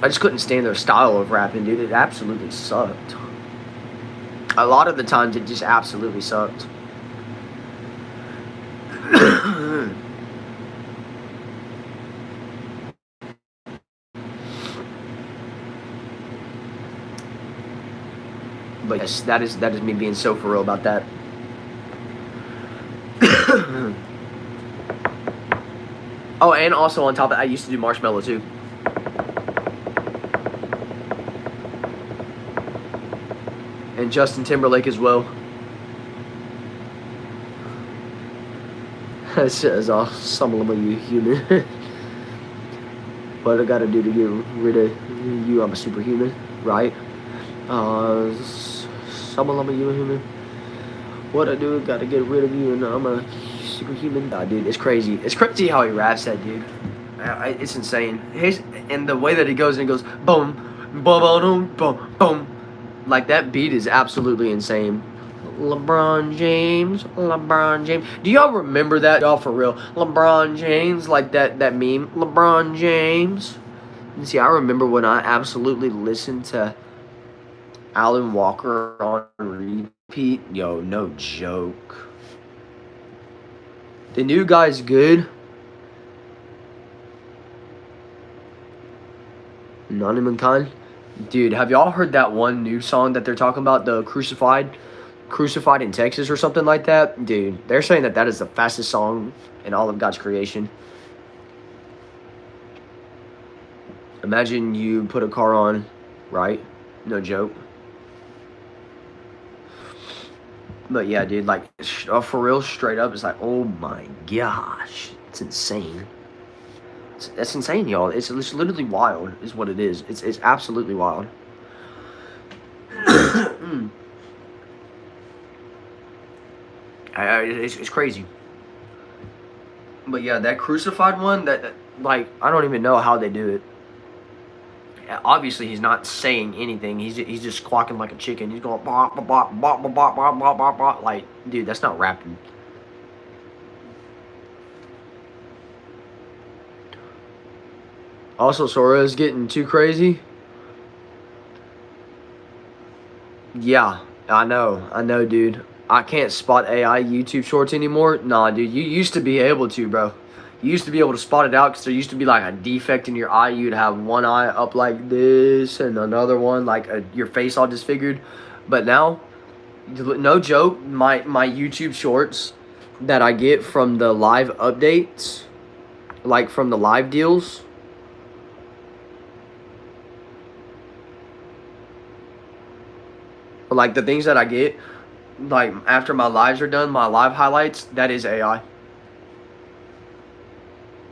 I just couldn't stand their style of rapping, dude. It absolutely sucked. A lot of the times, it just absolutely sucked. But yes, that is me being so for real about that. Oh, and also on top of that, I used to do Marshmello too. And Justin Timberlake as well. That says, "Oh, some of you human." What I gotta do to get rid of you? I'm a superhuman, right? Some of you human. What I do? Gotta get rid of you, and I'm a superhuman. Nah, dude, it's crazy. It's crazy how he raps that, dude. It's insane. And the way that he goes, and he goes boom, boom, boom, boom, boom. Like that beat is absolutely insane. LeBron James, LeBron James. Do y'all remember that? Y'all for real? LeBron James, like that meme. LeBron James. And see, I remember when I absolutely listened to Alan Walker on repeat. Yo, no joke. The new guy's good. Nani Khan. Dude, have y'all heard that one new song that they're talking about? The Crucified in Texas or something like that? Dude, they're saying that is the fastest song in all of God's creation. Imagine you put a car on, right? No joke. But yeah, dude, like, for real, straight up, it's like, oh my gosh. It's insane. That's insane, y'all. It's literally wild, is what it is. It's absolutely wild. It's crazy. But yeah, that Crucified one, that like, I don't even know how they do it. Obviously, he's not saying anything. He's just quacking like a chicken. He's going bop bop bop bop bop bop bop bop bop bop. Like, dude, that's not rapping. Also, Sora is getting too crazy. Yeah, I know, dude. I can't spot AI YouTube shorts anymore. Nah, dude, you used to be able to, bro. You used to be able to spot it out because there used to be like a defect in your eye. You'd have one eye up like this and another one like your face all disfigured. But now, no joke, my YouTube shorts that I get from the live updates, like from the live deals, like the things that I get, like after my lives are done, my live highlights, that is AI.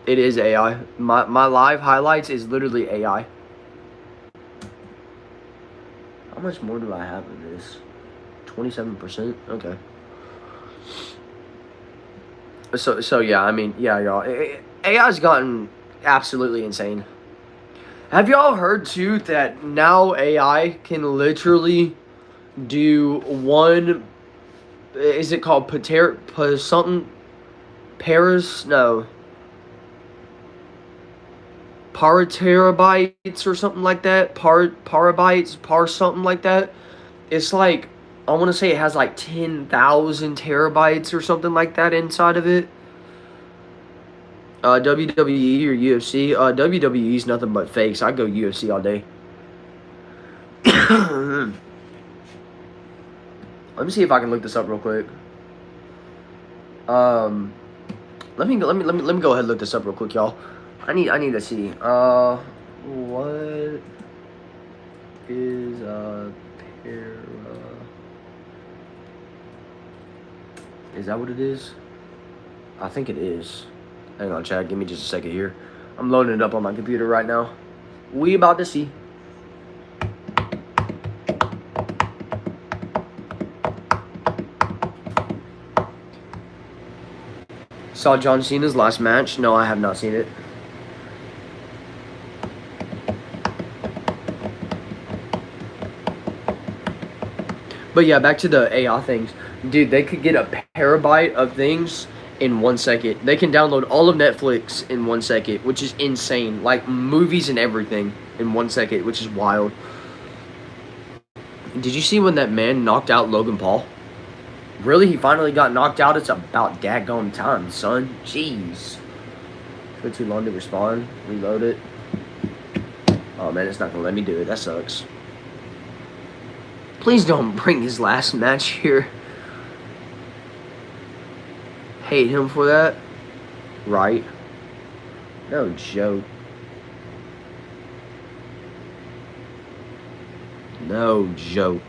It is AI. My live highlights is literally AI. How much more do I have of this? 27%? Okay. So yeah, I mean, yeah, y'all. AI's gotten absolutely insane. Have y'all heard too that now AI can literally do one, is it called something? Paris? No. Paraterabytes or something like that. Parabytes, something like that. It's like, I want to say it has like 10,000 terabytes or something like that inside of it. WWE or UFC. WWE is nothing but fakes. I go UFC all day. Let me see if I can look this up real quick. Let me go ahead and look this up real quick, y'all. I need to see. What is is that what it is? I think it is. Hang on, chat. Give me just a second here. I'm loading it up on my computer right now. We about to see. Saw John Cena's last match? No, I have not seen it. But yeah, back to the AI things. Dude, they could get a terabyte of things in 1 second. They can download all of Netflix in 1 second, which is insane. Like, movies and everything in 1 second, which is wild. Did you see when that man knocked out Logan Paul? Really? He finally got knocked out? It's about daggone time, son. Jeez. Took too long to respond. Reload it. Oh, man, it's not going to let me do it. That sucks. Please don't bring his last match here. Hate him for that. Right. No joke. No joke.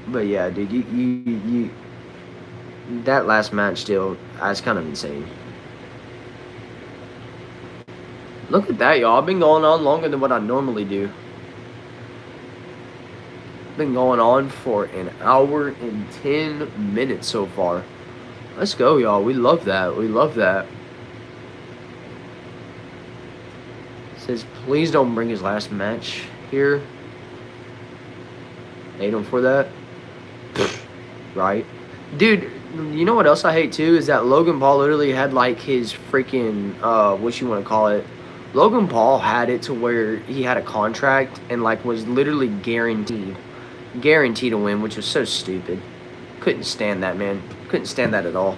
But yeah, dude, you that last match still, that's kind of insane. Look at that, y'all. I've been going on longer than what I normally do. Been going on for an hour and 10 minutes so far. Let's go, y'all. We love that. We love that. Says, please don't bring his last match here. Hate him for that. Right? Dude, you know what else I hate too? Is that Logan Paul literally had like his freaking, what you want to call it? Logan Paul had it to where he had a contract and like was literally guaranteed to win, which was so stupid. Couldn't stand that, man. Couldn't stand that at all.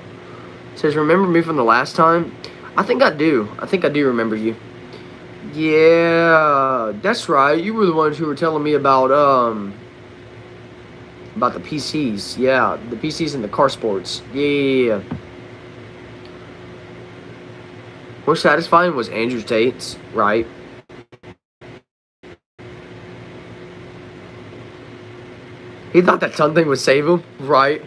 Says, remember me from the last time? I think I do. I think I do remember you. Yeah, that's right. You were the ones who were telling me about the PCs. Yeah, the PCs and the car sports. Yeah. More satisfying was Andrew Tate's, right? He thought that tongue thing would save him, right?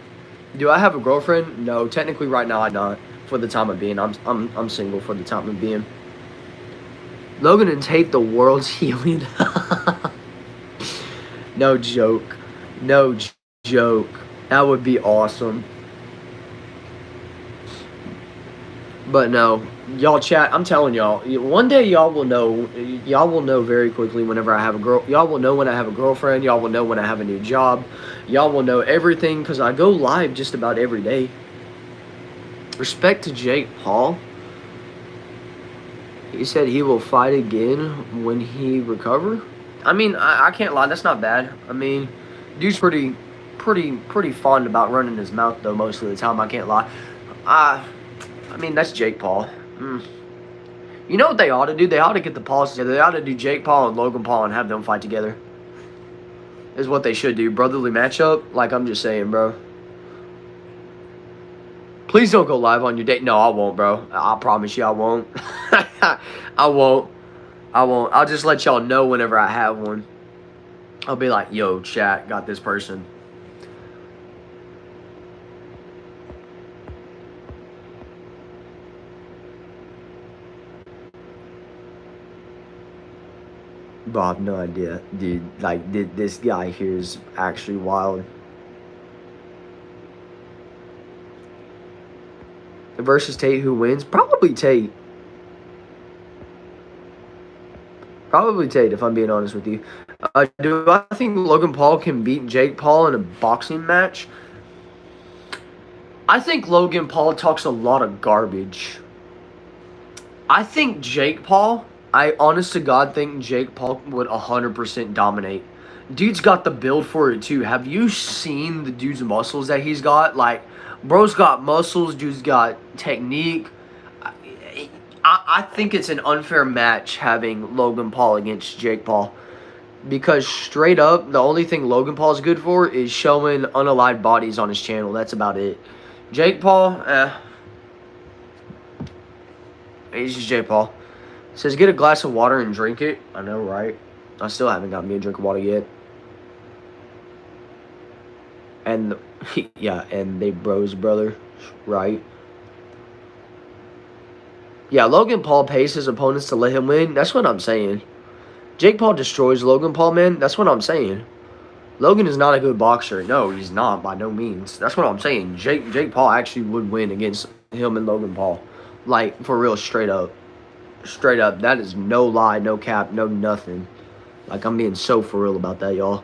Do I have a girlfriend? No, technically right now I not. For the time of being, I'm single for the time of being. Logan and Tate, the world's healing. No joke. No joke. That would be awesome. But no, y'all chat. I'm telling y'all, one day y'all will know. Y'all will know very quickly whenever I have a girl. Y'all will know when I have a girlfriend. Y'all will know when I have a new job. Y'all will know everything because I go live just about every day. Respect to Jake Paul. He said he will fight again when he recover. I mean, I can't lie. That's not bad. I mean, dude's pretty fond about running his mouth though most of the time. I can't lie. I mean, that's Jake Paul. You know what they ought to do? They ought to get the Pauls together. They ought to do Jake Paul and Logan Paul and have them fight together. Is what they should do. Brotherly matchup. Like, I'm just saying, bro. Please don't go live on your date. No, I won't, bro. I promise you I won't. I won't. I'll just let y'all know whenever I have one. I'll be like, yo, chat, got this person. But I have no idea, dude. Like, this guy here is actually wild. Versus Tate, who wins? Probably Tate. Probably Tate, if I'm being honest with you. Do I think Logan Paul can beat Jake Paul in a boxing match? I think Logan Paul talks a lot of garbage. I think Jake Paul, I honest to God think Jake Paul would 100% dominate. Dude's got the build for it too. Have you seen the dude's muscles that he's got? Like, bro's got muscles, dude's got technique. I think it's an unfair match having Logan Paul against Jake Paul. Because straight up, the only thing Logan Paul's good for is showing unalive bodies on his channel. That's about it. Jake Paul, he's just Jake Paul. Says, get a glass of water and drink it. I know, right? I still haven't got me a drink of water yet. And, yeah, and they bros, brother, right? Yeah, Logan Paul pays his opponents to let him win. That's what I'm saying. Jake Paul destroys Logan Paul, man. That's what I'm saying. Logan is not a good boxer. No, he's not, by no means. That's what I'm saying. Jake Paul actually would win against him and Logan Paul. Like, for real, straight up. Straight up. That is no lie, no cap, no nothing. Like, I'm being so for real about that, y'all.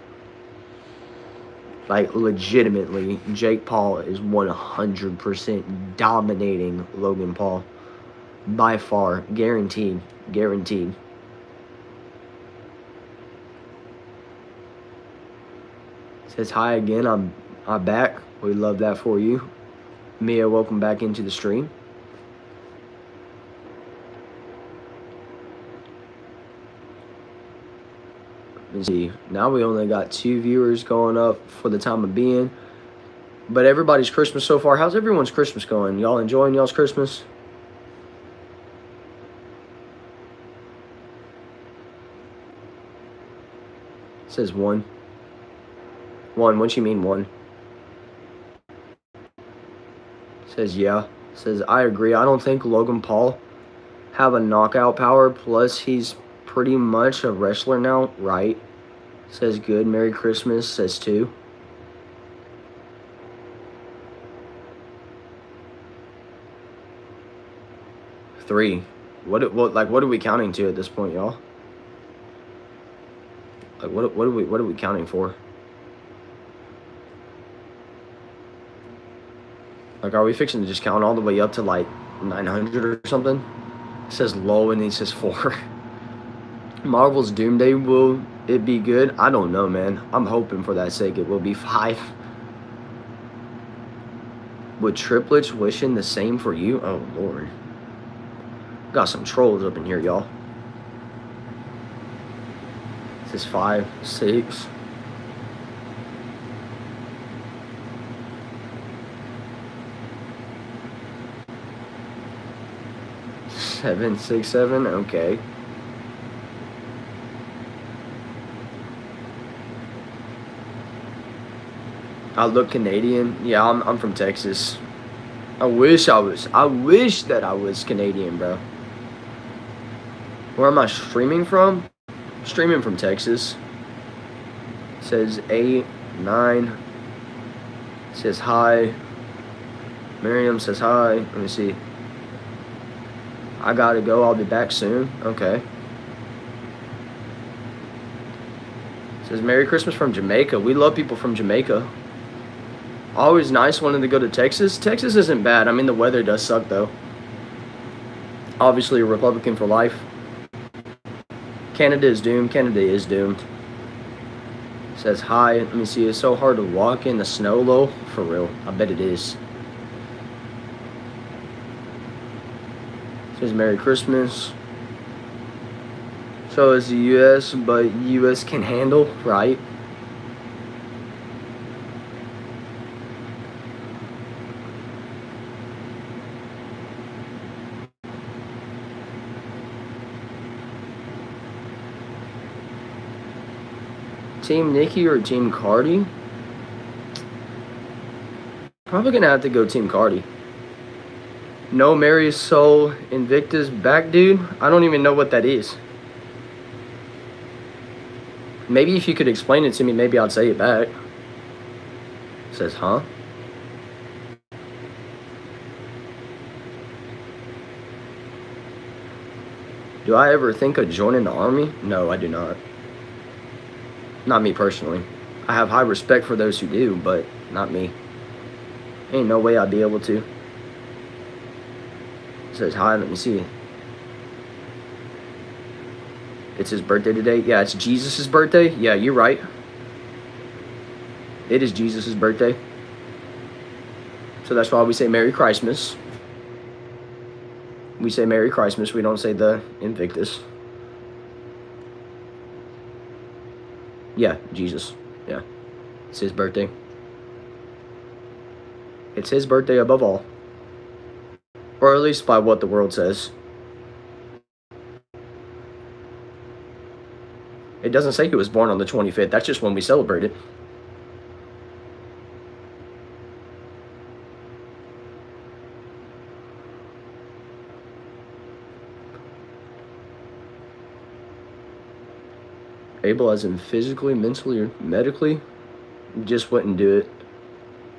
Like, legitimately, Jake Paul is 100% dominating Logan Paul. By far. Guaranteed. Guaranteed. Says hi again. I'm back. We love that for you. Mia, welcome back into the stream. Let's see. Now we only got 2 viewers going up for the time of being. But everybody's Christmas so far. How's everyone's Christmas going? Y'all enjoying y'all's Christmas? It says one. One. What you mean one? It says yeah. It says I agree. I don't think Logan Paul have a knockout power. Plus he's pretty much a wrestler now, right? It says good. Merry Christmas. It says 2. Three. What are we counting to at this point, y'all? Like what are we counting for? Like are we fixing to just count all the way up to like 900 or something? It says low and it says 4. Marvel's Doomsday, will it be good? I don't know, man. I'm hoping for that sake it will be 5. Would triplets wishing the same for you? Oh Lord. Got some trolls up in here, y'all. This is 5, 6. Seven, 6, 7. Okay. I look Canadian. Yeah, I'm from Texas. I wish that I was Canadian, bro. Where am I streaming from? Streaming from Texas. It says 8, 9. It says hi. Miriam says hi. Let me see. I gotta go. I'll be back soon. Okay. It says Merry Christmas from Jamaica. We love people from Jamaica. Always nice wanting to go to Texas. Texas isn't bad. I mean, the weather does suck, though. Obviously, a Republican for life. Canada is doomed. Canada is doomed. It says hi. Let me see. It's so hard to walk in the snow, though. For real. I bet it is. It says Merry Christmas. So is the U.S., but U.S. can handle, right? Team Nikki or Team Cardi? Probably gonna have to go Team Cardi. No Mary Soul Invictus back, dude. I don't even know what that is. Maybe if you could explain it to me, maybe I'd say it back. It says, huh? Do I ever think of joining the army? No, I do not. Not me personally. I have high respect for those who do, but not me. Ain't no way I'd be able to. It says hi, let me see. It's his birthday today. Yeah, it's Jesus' birthday. Yeah, you're right. It is Jesus' birthday. So that's why we say Merry Christmas. We say Merry Christmas. We don't say the Invictus. Yeah, Jesus. Yeah. It's his birthday. It's his birthday above all. Or at least by what the world says. It doesn't say he was born on the 25th. That's just when we celebrate it. Able as in physically, mentally, or medically. Just wouldn't do it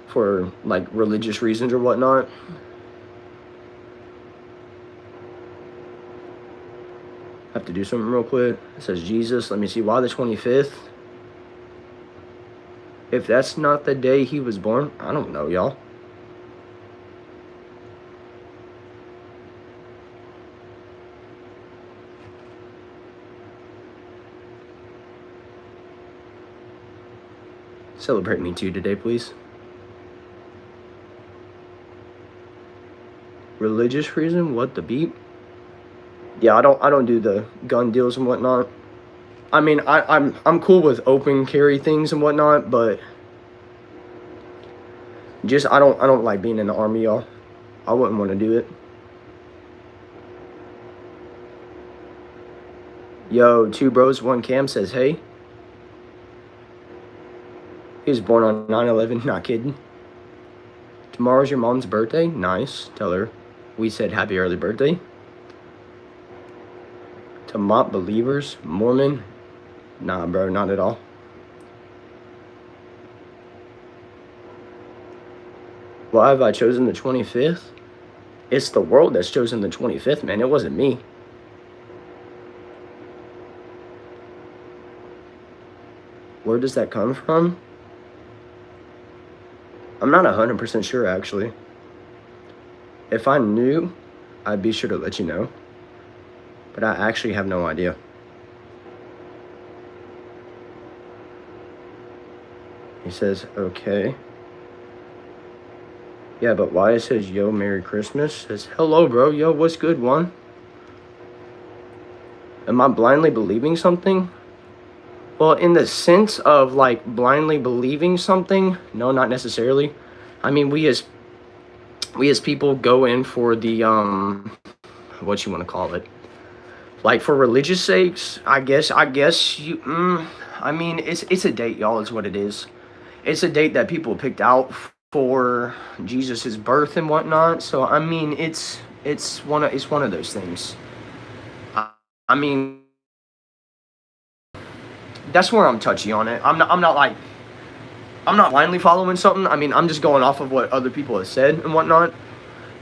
for like religious reasons or whatnot. Have to do something real quick. It says Jesus. Let me see. Why the 25th? If that's not the day he was born, I don't know, y'all. Celebrate me too today, please. Religious reason? What the beep? Yeah, I don't do the gun deals and whatnot. I mean, I'm cool with open carry things and whatnot, but Just I don't like being in the army, y'all. I wouldn't want to do it. Yo, two bros, one cam says, hey. He was born on 9/11. Not kidding. Tomorrow's your mom's birthday. Nice. Tell her we said happy early birthday. To Mott believers, Mormon. Nah, bro, not at all. Why have I chosen the 25th? It's the world that's chosen the 25th, man. It wasn't me. Where does that come from? I'm not 100% sure, actually. If I knew, I'd be sure to let you know. But I actually have no idea. He says, okay. Yeah, but why it says, yo, Merry Christmas? Says, hello, bro. Yo, what's good, one? Am I blindly believing something? Well, in the sense of, like, blindly believing something, no, not necessarily. I mean, we as people go in for the, what you want to call it? Like, for religious sakes, I guess you, I mean, it's a date, y'all, is what it is. It's a date that people picked out for Jesus's birth and whatnot. So, I mean, it's one of those things. I mean, that's where I'm touchy on it. I'm not blindly following something. I mean, I'm just going off of what other people have said and whatnot.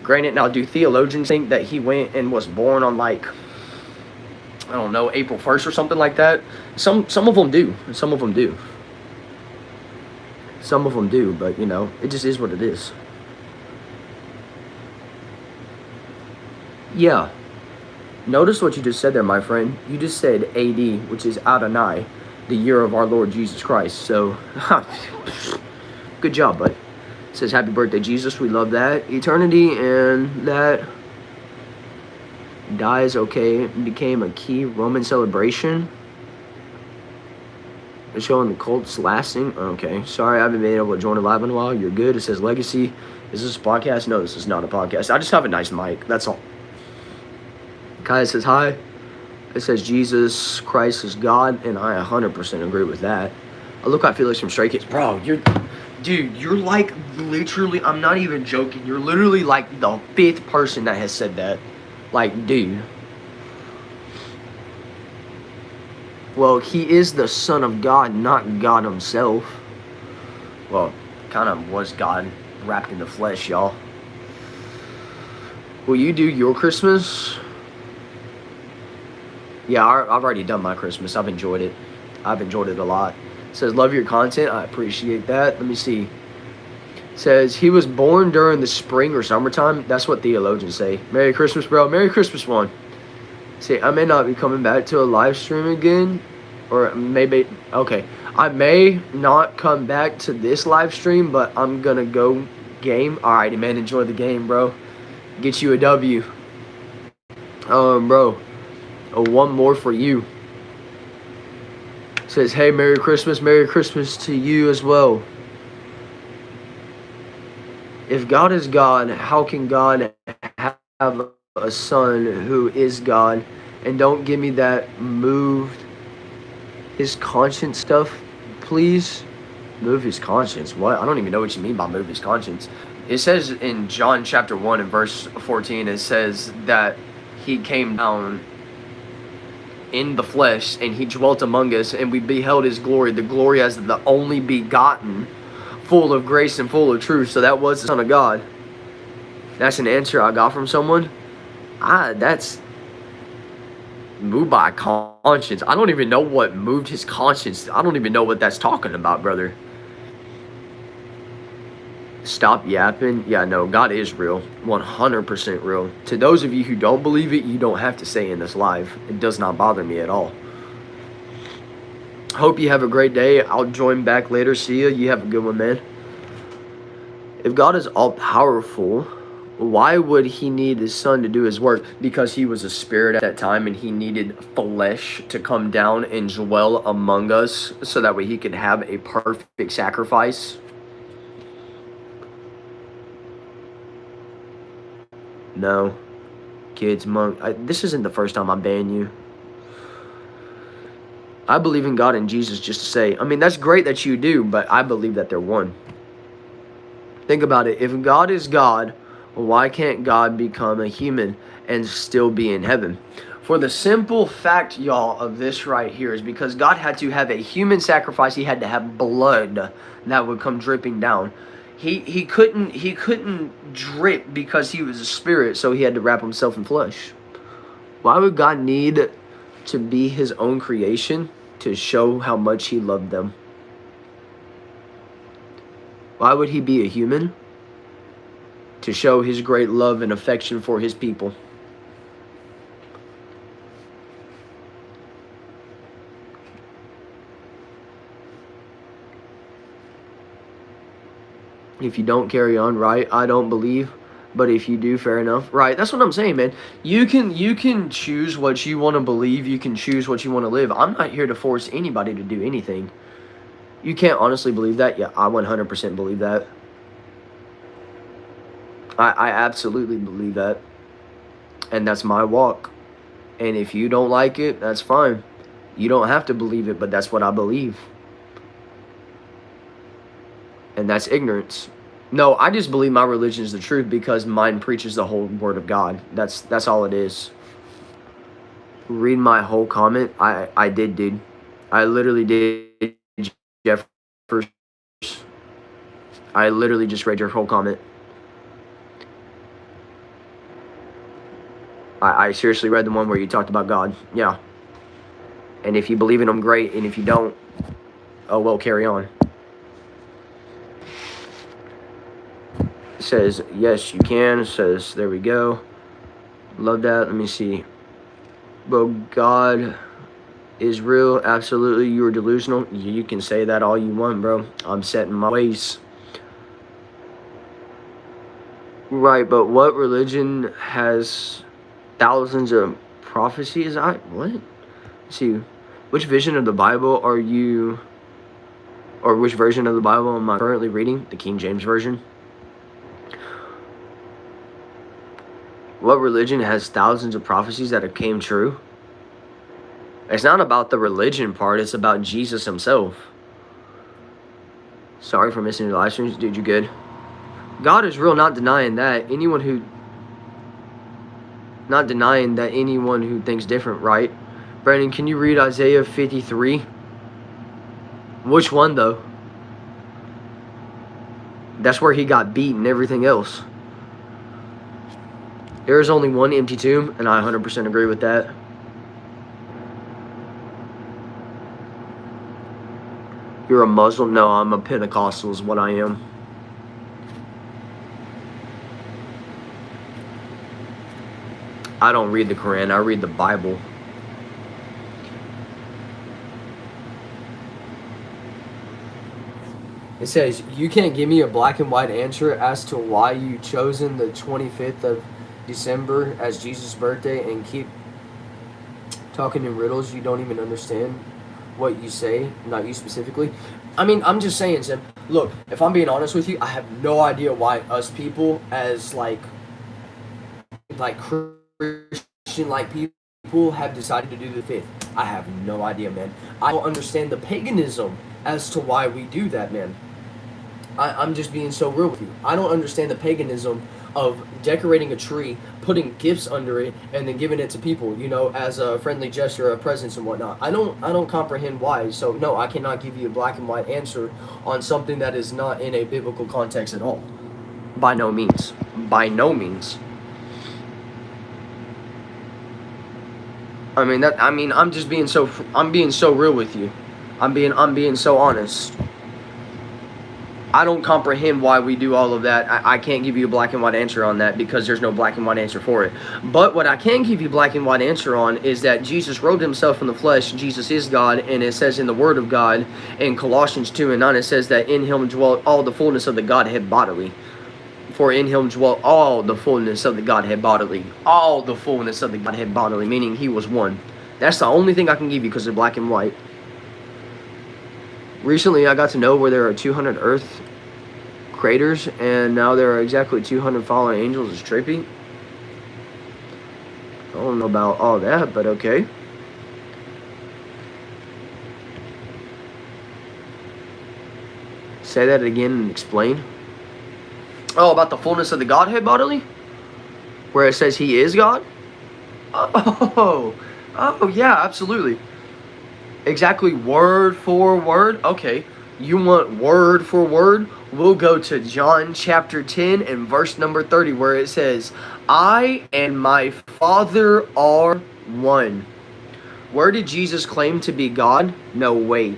Granted, now, do theologians think that he went and was born on, like, I don't know, April 1st or something like that? Some of them do. Some of them do. Some of them do, but, you know, it just is what it is. Yeah. Notice what you just said there, my friend. You just said AD, which is Adonai, the year of our Lord Jesus Christ. So, good job, bud. It says, happy birthday, Jesus. We love that. Eternity and that dies, okay, became a key Roman celebration. Showing the cult's lasting. Okay, sorry, I haven't been able to join it live in a while. You're good. It says legacy. Is this a podcast? No, this is not a podcast. I just have a nice mic. That's all. Kaya says hi. It says Jesus Christ is God, and I 100% agree with that. I look like Felix from Stray Kids. Bro, you're like literally, I'm not even joking. You're literally like the 5th person that has said that. Like, dude. Well, he is the Son of God, not God himself. Well, kind of was God wrapped in the flesh, y'all. Will you do your Christmas? Yeah, I've already done my Christmas. I've enjoyed it. I've enjoyed it a lot. It says, love your content. I appreciate that. Let me see. It says, he was born during the spring or summertime. That's what theologians say. Merry Christmas, bro. Merry Christmas, one. See, I may not be coming back to a live stream again. Or maybe, okay. I may not come back to this live stream, but I'm going to go game. Alrighty, man. Enjoy the game, bro. Get you a W. Bro. One more for you. It says, hey, Merry Christmas to you as well. If God is God, how can God have a son who is God? And don't give me that moved his conscience stuff, please. Move his conscience? What? I don't even know what you mean by move his conscience. It says in John chapter 1 and verse 14, it says that he came down in the flesh, and he dwelt among us, and we beheld his glory, the glory as the only begotten, full of grace and full of truth. So that was the Son of God. That's an answer I got from someone. That's moved by conscience. I don't even know what moved his conscience. I don't even know what that's talking about, brother. Stop yapping. Yeah, no, God is real. 100% real. To those of you who don't believe it, you don't have to say in this live. It does not bother me at all. Hope you have a great day. I'll join back later. See ya. You have a good one, man. If God is all-powerful, why would he need his son to do his work? Because he was a spirit at that time, and he needed flesh to come down and dwell among us so that way he could have a perfect sacrifice. No. Kids, monk. This isn't the first time I ban you. I believe in God and Jesus just to say. I mean, that's great that you do, but I believe that they're one. Think about it. If God is God, why can't God become a human and still be in heaven? For the simple fact, y'all, of this right here is because God had to have a human sacrifice. He had to have blood that would come dripping down. He couldn't drip because he was a spirit, so he had to wrap himself in flesh. Why would God need to be his own creation to show how much he loved them? Why would he be a human? To show his great love and affection for his people. If you don't carry on, right, I don't believe. But if you do, fair enough. Right, that's what I'm saying, man. You can choose what you want to believe. You can choose what you want to live. I'm not here to force anybody to do anything. You can't honestly believe that? Yeah, I 100% believe that. I absolutely believe that. And that's my walk. And if you don't like it, that's fine. You don't have to believe it, but that's what I believe. And that's ignorance. No, I just believe my religion is the truth because mine preaches the whole word of God. That's all it is. Read my whole comment. I did, dude. I literally did, Jeffers. I literally just read your whole comment. I seriously read the one where you talked about God. Yeah. And if you believe in him, great. And if you don't, oh well, carry on. It says, yes, you can. It says, there we go. Love that. Let me see. Bro, God is real. Absolutely. You are delusional. You can say that all you want, bro. I'm set in my ways. Right, but what religion has thousands of prophecies? What? Let's see. Which vision of the Bible are you, or which version of the Bible am I currently reading? The King James Version. What religion has thousands of prophecies that have came true? It's not about the religion part. It's about Jesus himself. Sorry for missing your live streams. Dude, you good? God is real, not denying that. Not denying that anyone who thinks different, right? Brandon, can you read Isaiah 53? Which one, though? That's where he got beat and everything else. There is only one empty tomb, and I 100% agree with that. You're a Muslim? No, I'm a Pentecostal is what I am. I don't read the Quran. I read the Bible. It says, you can't give me a black and white answer as to why you chosen the 25th of December as Jesus' birthday and keep talking in riddles. You don't even understand what you say, not you specifically. I mean, I'm just saying, Sim. Look, if I'm being honest with you, I have no idea why us people as like Christian-like people have decided to do the 5th. I have no idea, man. I don't understand the paganism as to why we do that, man. I'm just being so real with you. I don't understand the paganism of decorating a tree, putting gifts under it, and then giving it to people, you know, as a friendly gesture of presents and whatnot. I don't comprehend why. So no, I cannot give you a black and white answer on something that is not in a biblical context at all. By no means. By no means. I'm just being so real with you. I'm being so honest. I don't comprehend why we do all of that. I can't give you a black and white answer on that because there's no black and white answer for it. But what I can give you a black and white answer on is that Jesus robed himself in the flesh. Jesus is God, and it says in the Word of God in Colossians 2:9, it says that in him dwelt all the fullness of the Godhead bodily. For in him dwelt all the fullness of the Godhead bodily. All the fullness of the Godhead bodily, meaning he was one. That's the only thing I can give you because of black and white. Recently, I got to know where there are 200 Earth craters, and now there are exactly 200 fallen angels. It's trippy. I don't know about all that, but okay. Say that again and explain. Oh, about the fullness of the Godhead bodily? Where it says he is God? Oh, oh yeah, absolutely. Exactly word for word? Okay. You want word for word? We'll go to John chapter 10 and verse number 30 where it says, I and my Father are one. Where did Jesus claim to be God? No, wait.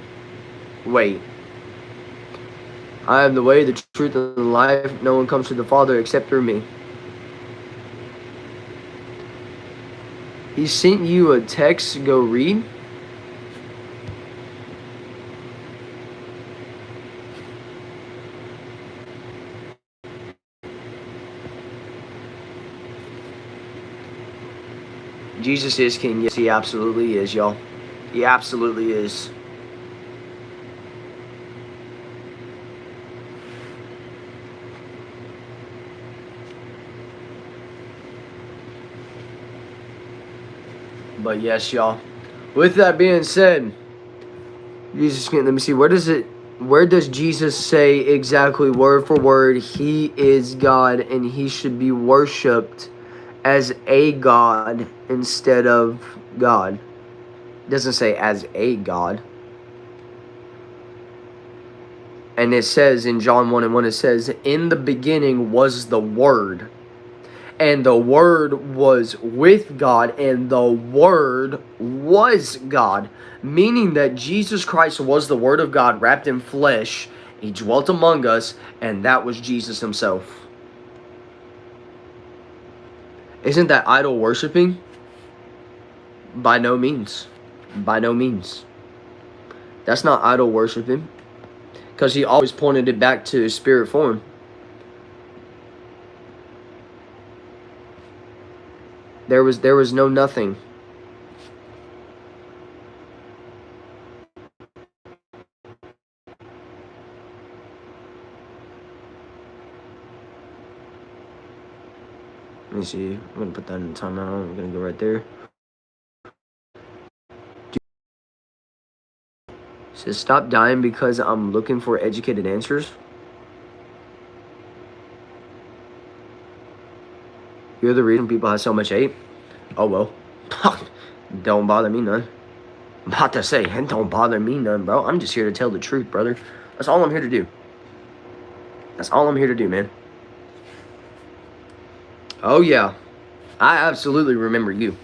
I am the way, the truth, and the life. No one comes to the Father except through me. He sent you a text to go read? Jesus is king. Yes, he absolutely is, y'all. He absolutely is. But yes, y'all. With that being said, Jesus, let me see. Where does Jesus say exactly word for word he is God and he should be worshipped as a God instead of God? It doesn't say as a God. And it says in John 1 and 1, it says, in the beginning was the Word. And the Word was with God, and the Word was God. Meaning that Jesus Christ was the Word of God wrapped in flesh. He dwelt among us, and that was Jesus himself. Isn't that idol worshiping? By no means. By no means. That's not idol worshiping. Because he always pointed it back to his spirit form. There was no nothing. Let me see. I'm going to put that in the timeout. I'm going to go right there. It says, stop dying because I'm looking for educated answers. You're the reason people have so much hate? Oh, well. Don't bother me none. I'm about to say, don't bother me none, bro. I'm just here to tell the truth, brother. That's all I'm here to do. That's all I'm here to do, man. Oh, yeah. I absolutely remember you.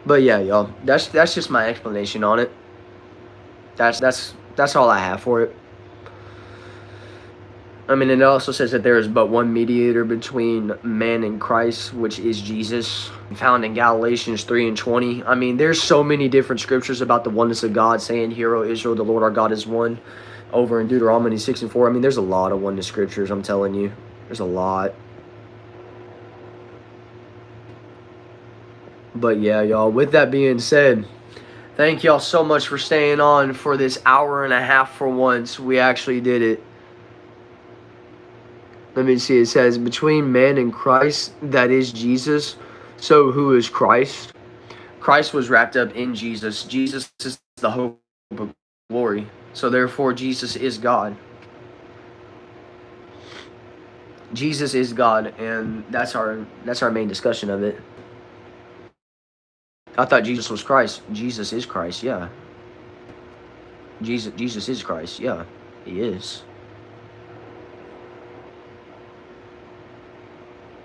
But yeah, y'all. That's just my explanation on it. That's all I have for it. I mean, it also says that there is but one mediator between man and Christ, which is Jesus, found in Galatians 3 and 20. I mean, there's so many different scriptures about the oneness of God, saying, Hear, O Israel, the Lord our God is one, over in Deuteronomy 6 and 4. I mean, there's a lot of oneness scriptures, I'm telling you. There's a lot. But yeah, y'all, with that being said, thank y'all so much for staying on for this hour and a half for once. We actually did it. Let me see. It says, between man and Christ, that is Jesus. So who is Christ? Christ was wrapped up in Jesus. Jesus is the hope of glory. So therefore, Jesus is God. Jesus is God, and that's our main discussion of it. I thought Jesus was Christ. Jesus is Christ, yeah. Jesus is Christ, yeah. He is.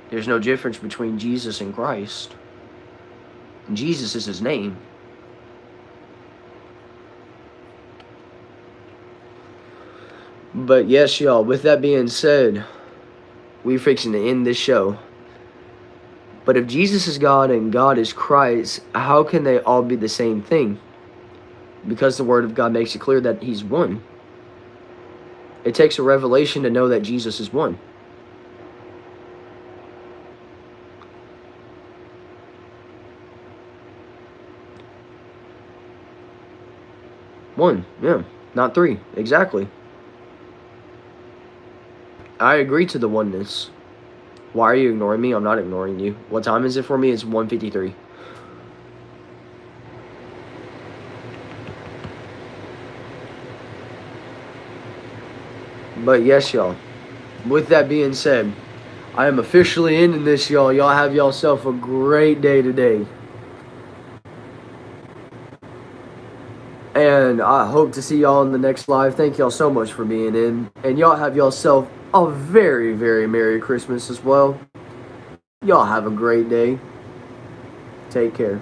There's no difference between Jesus and Christ. Jesus is his name. But yes, y'all, with that being said, we're fixing to end this show. But if Jesus is God and God is Christ, how can they all be the same thing? Because the Word of God makes it clear that he's one. It takes a revelation to know that Jesus is one. 1, yeah. Not 3. Exactly. I agree to the oneness. Why are you ignoring me? I'm not ignoring you. What time is it for me? It's 1:53. But yes, y'all. With that being said, I am officially ending this, y'all. Y'all have yourself a great day today. And I hope to see y'all in the next live. Thank y'all so much for being in. And y'all have yourself a very, very Merry Christmas as well. Y'all have a great day. Take care.